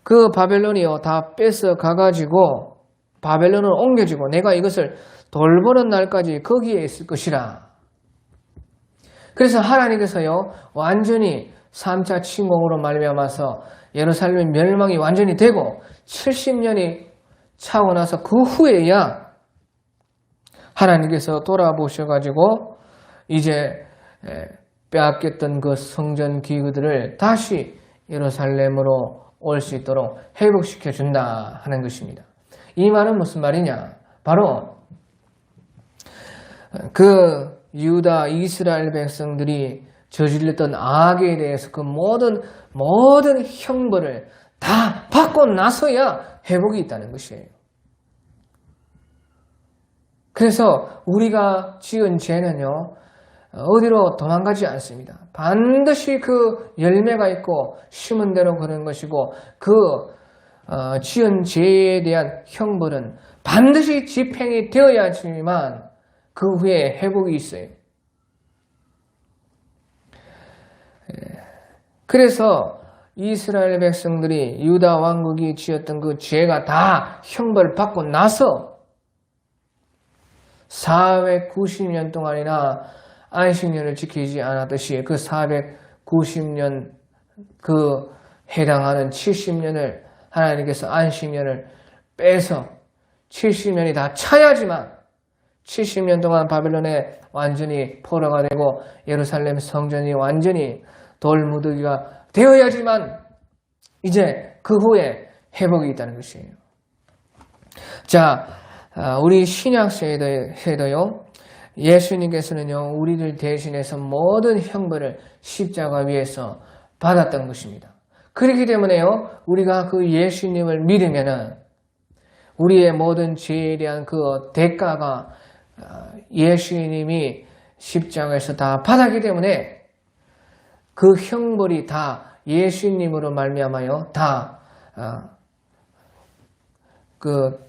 그 바벨론이요 다 뺏어 가가지고 바벨론을 옮겨지고 내가 이것을 돌보는 날까지 거기에 있을 것이라. 그래서 하나님께서요 완전히 3차 침공으로 말미암아서 예루살렘 멸망이 완전히 되고 70년이 차고 나서 그 후에야 하나님께서 돌아보셔가지고 이제 빼앗겼던 그 성전 기구들을 다시 예루살렘으로 올 수 있도록 회복시켜준다 하는 것입니다. 이 말은 무슨 말이냐? 바로 그 유다 이스라엘 백성들이 저질렀던 악에 대해서 그 모든 형벌을 다 받고 나서야 회복이 있다는 것이에요. 그래서 우리가 지은 죄는요, 어디로 도망가지 않습니다. 반드시 그 열매가 있고 심은 대로 그런 것이고 그 지은 죄에 대한 형벌은 반드시 집행이 되어야지만 그 후에 회복이 있어요. 그래서 이스라엘 백성들이 유다 왕국이 지었던 그 죄가 다 형벌받고 나서 490년 동안이나 안식년을 지키지 않았듯이 그 490년 그 해당하는 70년을 하나님께서 안식년을 빼서 70년이 다 차야지만 70년 동안 바벨론에 완전히 포로가 되고 예루살렘 성전이 완전히 돌무더기가 되어야지만 이제 그 후에 회복이 있다는 것이에요. 자, 우리 신약시대에도요, 예수님께서는요, 우리를 대신해서 모든 형벌을 십자가 위에서 받았던 것입니다. 그렇기 때문에요, 우리가 그 예수님을 믿으면은 우리의 모든 죄에 대한 그 대가가 예수님이 십자가에서 다 받았기 때문에 그 형벌이 다 예수님으로 말미암아요, 다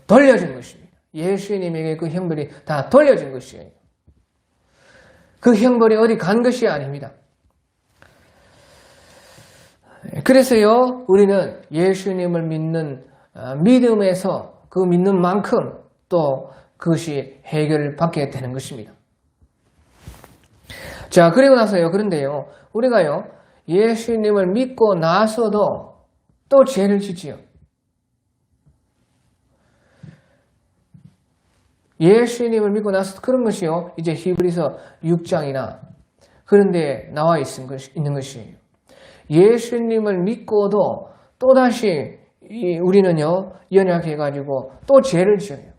돌려진 것입니다. 예수님에게 그 형벌이 다 돌려진 것이에요. 그 형벌이 어디 간 것이 아닙니다. 그래서요, 우리는 예수님을 믿는 믿음에서 그 믿는 만큼 또 그것이 해결을 받게 되는 것입니다. 자, 그리고 나서요, 그런데요, 우리가요, 예수님을 믿고 나서도 또 죄를 짓지요. 예수님을 믿고 나서 그런 것이요, 이제 히브리서 6장이나 그런 데 나와 있는 것이에요. 예수님을 믿고도 또다시 우리는요, 연약해가지고 또 죄를 지어요.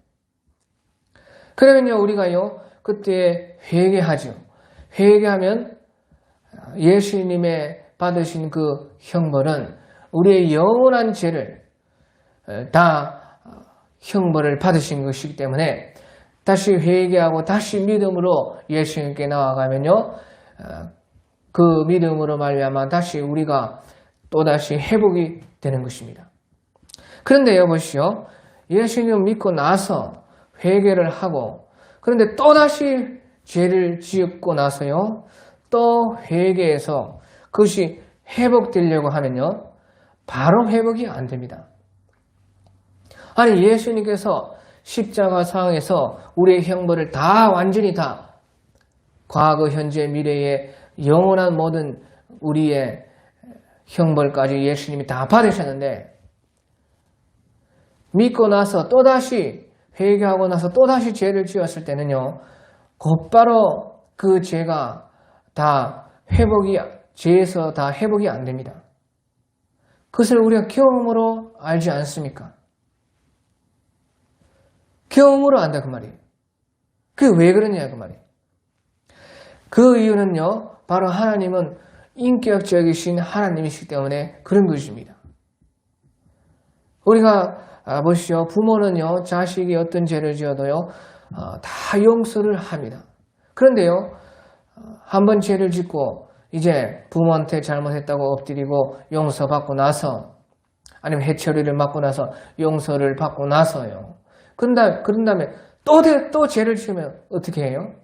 그러면요, 우리가요, 그때 회개하죠. 회개하면 예수님의 받으신 그 형벌은 우리의 영원한 죄를 다 형벌을 받으신 것이기 때문에 다시 회개하고 다시 믿음으로 예수님께 나아가면요, 그 믿음으로 말미암아 다시 우리가 또다시 회복이 되는 것입니다. 그런데요, 보시오. 예수님을 믿고 나서 회개를 하고 그런데 또다시 죄를 지었고 나서요, 또 회개해서 그것이 회복되려고 하면요, 바로 회복이 안 됩니다. 아니, 예수님께서 십자가 상에서 우리의 형벌을 다 완전히 다 과거, 현재, 미래의 영원한 모든 우리의 형벌까지 예수님이 다 받으셨는데 믿고 나서 또다시 회개하고 나서 또다시 죄를 지었을 때는요, 곧바로 그 죄가 다 죄에서 다 회복이 안 됩니다. 그것을 우리가 경험으로 알지 않습니까? 경험으로 안다 그 말이에요. 그게 왜 그러냐 그 말이에요. 그 이유는요, 바로 하나님은 인격적이신 하나님이시기 때문에 그런 것입니다. 우리가 보시죠. 부모는요, 자식이 어떤 죄를 지어도요, 다 용서를 합니다. 그런데요, 한번 죄를 짓고 이제 부모한테 잘못했다고 엎드리고 용서받고 나서, 아니면 해처리를 맞고 나서 용서를 받고 나서요, 그런 다음에 또 죄를 지으면 어떻게 해요?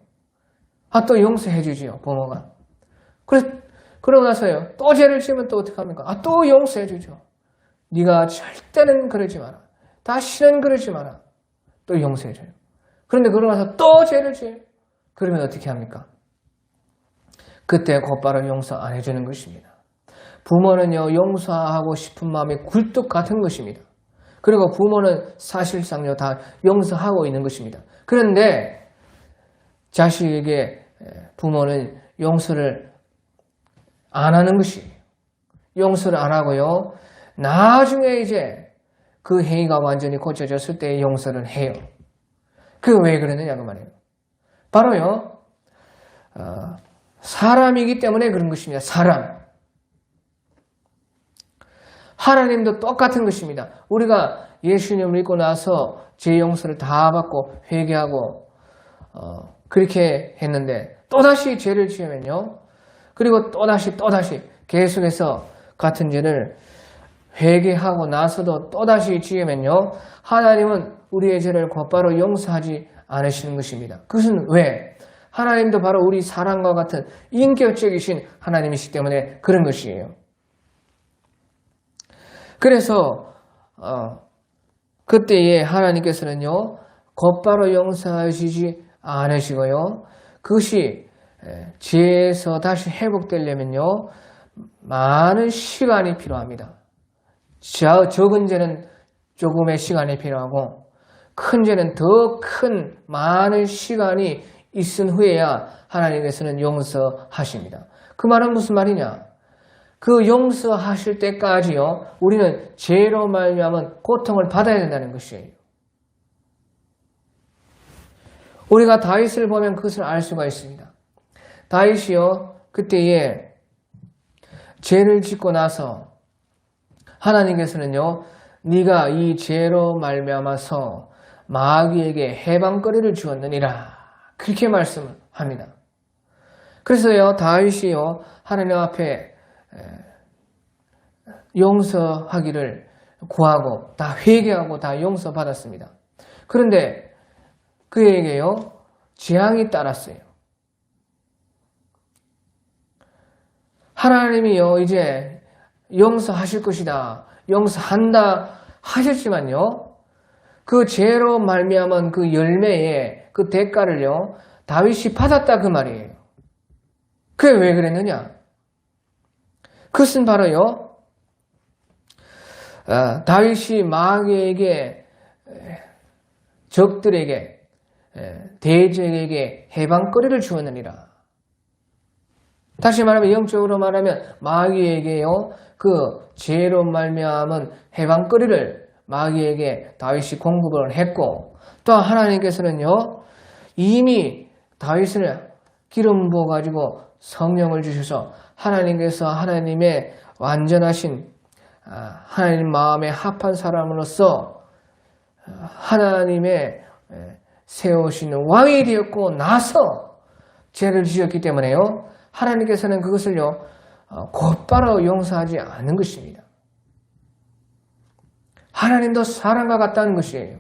또 용서해 주지요, 부모가. 그러고 나서요, 또 죄를 지으면 또 어떻게 합니까? 또 용서해 주죠. 네가 절대는 그러지 마라. 다시는 그러지 마라. 또 용서해 줘요. 그런데 그러고 나서 또 죄를 지어요. 그러면 어떻게 합니까? 그때 곧바로 용서 안 해주는 것입니다. 부모는요, 용서하고 싶은 마음이 굴뚝 같은 것입니다. 그리고 부모는 사실상요, 다 용서하고 있는 것입니다. 그런데 자식에게 부모는 용서를 안 하는 것이에요. 용서를 안 하고요, 나중에 이제 그 행위가 완전히 고쳐졌을 때 용서를 해요. 그 왜 그러느냐 그 말이에요. 바로요, 사람이기 때문에 그런 것입니다. 사람. 하나님도 똑같은 것입니다. 우리가 예수님을 믿고 나서 죄 용서를 다 받고 회개하고 그렇게 했는데 또다시 죄를 지으면요, 그리고 또다시 계속해서 같은 죄를 회개하고 나서도 또다시 지으면요, 하나님은 우리의 죄를 곧바로 용서하지 않으시는 것입니다. 그것은 왜? 하나님도 바로 우리 사랑과 같은 인격적이신 하나님이시기 때문에 그런 것이에요. 그래서 그때에 하나님께서는요, 곧바로 용서하시지 않으시고요, 그것이 죄에서 다시 회복되려면요, 많은 시간이 필요합니다. 적은 죄는 조금의 시간이 필요하고 큰 죄는 더 큰 많은 시간이 있은 후에야 하나님께서는 용서하십니다. 그 말은 무슨 말이냐? 그 용서하실 때까지요, 우리는 죄로 말미암은 고통을 받아야 된다는 것이에요. 우리가 다윗을 보면 그것을 알 수가 있습니다. 다윗이요, 그때에 죄를 짓고 나서 하나님께서는요, 네가 이 죄로 말미암아서 마귀에게 해방거리를 주었느니라, 그렇게 말씀을 합니다. 그래서요, 다윗이요, 하나님 앞에 용서하기를 구하고 다 회개하고 다 용서받았습니다. 그런데 그에게요, 재앙이 따랐어요. 하나님이요, 이제 용서하실 것이다, 용서한다 하셨지만요, 그 죄로 말미암은 그 열매의 그 대가를요, 다윗이 받았다 그 말이에요. 그게 왜 그랬느냐? 그것은 바로요, 다윗이 마귀에게, 적들에게, 대적에게 해방거리를 주었느니라. 다시 말하면, 영적으로 말하면 마귀에게요, 그 죄로 말미암은 해방거리를 마귀에게 다윗이 공급을 했고, 또 하나님께서는요, 이미 다윗을 기름 부어가지고 성령을 주셔서 하나님께서 하나님의 완전하신, 하나님 마음에 합한 사람으로서 하나님의 세우시는 왕이 되었고 나서 죄를 지었기 때문에요, 하나님께서는 그것을요, 곧바로 용서하지 않는 것입니다. 하나님도 사람과 같다는 것이에요.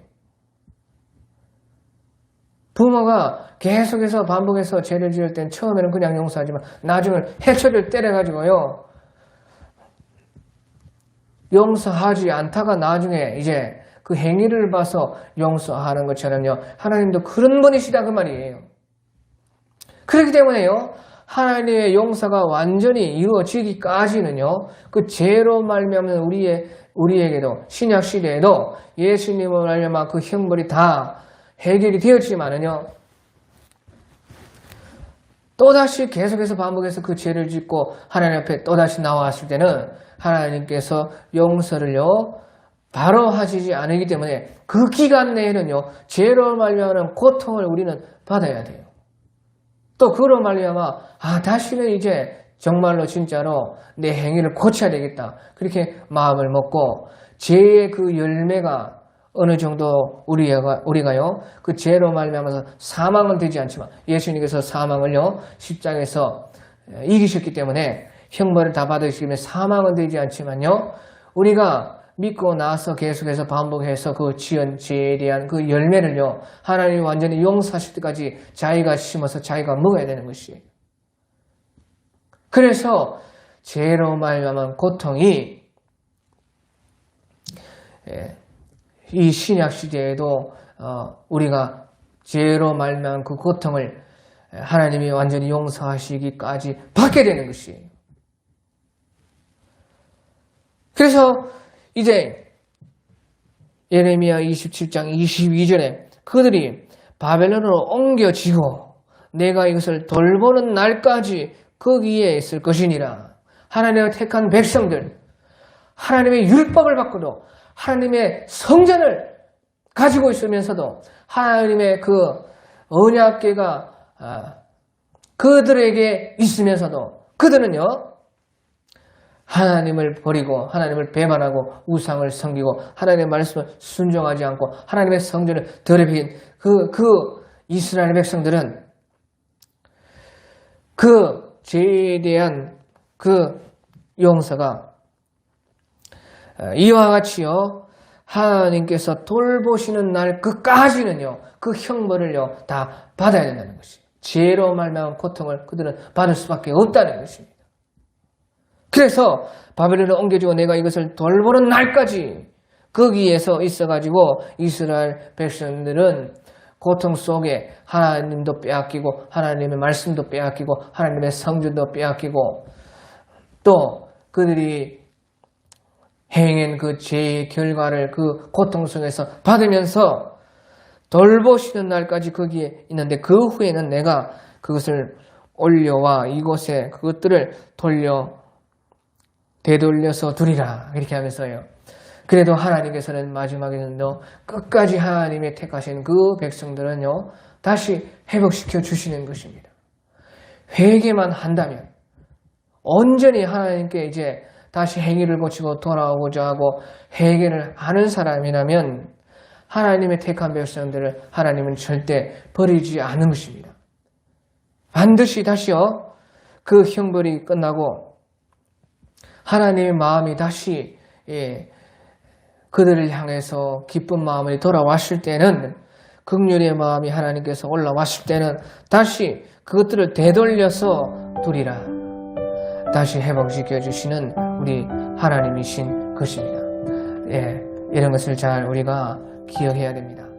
부모가 계속해서 반복해서 죄를 지을 땐 처음에는 그냥 용서하지만 나중에 해초를 때려가지고요, 용서하지 않다가 나중에 이제 그 행위를 봐서 용서하는 것처럼요, 하나님도 그런 분이시다 그 말이에요. 그렇기 때문에요, 하나님의 용서가 완전히 이루어지기까지는요, 그 죄로 말미암는 우리에게도 신약 시대에도 예수님을 알려면 그 형벌이 다 해결이 되었지만은요, 또다시 계속해서 반복해서 그 죄를 짓고 하나님 앞에 또다시 나왔을 때는 하나님께서 용서를요, 바로 하시지 않기 때문에 그 기간 내에는요, 죄로 말미암은 고통을 우리는 받아야 돼요. 또 그로 말미암아 다시는 이제 정말로 진짜로 내 행위를 고쳐야 되겠다, 그렇게 마음을 먹고 죄의 그 열매가 어느 정도 우리가요, 그 죄로 말미암아서 사망은 되지 않지만 예수님께서 사망을요, 십자가에서 이기셨기 때문에 형벌을 다 받으시면 사망은 되지 않지만요, 우리가 믿고 나서 계속해서 반복해서 그 지은 죄에 대한 그 열매를요, 하나님이 완전히 용서하실 때까지 자기가 심어서 자기가 먹어야 되는 것이에요. 그래서 죄로 말미암은 고통이 이 신약 시대에도 우리가 죄로 말미암은 그 고통을 하나님이 완전히 용서하시기까지 받게 되는 것이에요. 그래서 이제 예레미야 27장 22절에 그들이 바벨론으로 옮겨지고 내가 이것을 돌보는 날까지 거기에 있을 것이니라. 하나님의 택한 백성들, 하나님의 율법을 받고도 하나님의 성전을 가지고 있으면서도 하나님의 그 언약궤가 그들에게 있으면서도 그들은요 하나님을 버리고 하나님을 배반하고 우상을 섬기고 하나님의 말씀을 순종하지 않고 하나님의 성전을 더럽힌 그 이스라엘 백성들은 그 죄에 대한 그 용서가 이와 같이요 하나님께서 돌보시는 날 끝까지는요 그 형벌을요 다 받아야 된다는 것이에요. 죄로 말미암은 고통을 그들은 받을 수밖에 없다는 것입니다. 그래서 바벨론으로 옮겨지고 내가 이것을 돌보는 날까지 거기에서 있어가지고 이스라엘 백성들은 고통 속에 하나님도 빼앗기고 하나님의 말씀도 빼앗기고 하나님의 성전도 빼앗기고 또 그들이 행한 그 죄의 결과를 그 고통 속에서 받으면서 돌보시는 날까지 거기에 있는데 그 후에는 내가 그것을 올려와 이곳에 그것들을 되돌려서 두리라 이렇게 하면서요. 그래도 하나님께서는 마지막에는요 끝까지 하나님의 택하신 그 백성들은요 다시 회복시켜 주시는 것입니다. 회개만 한다면 온전히 하나님께 이제 다시 행위를 고치고 돌아오고자 하고 회개를 하는 사람이라면 하나님의 택한 백성들을 하나님은 절대 버리지 않은 것입니다. 반드시 다시요 그 형벌이 끝나고 하나님의 마음이 다시 그들을 향해서 기쁜 마음이 돌아왔을 때는 긍휼의 마음이 하나님께서 올라왔을 때는 다시 그것들을 되돌려서 두리라. 다시 회복시켜 주시는 우리 하나님이신 것입니다. 이런 것을 잘 우리가 기억해야 됩니다.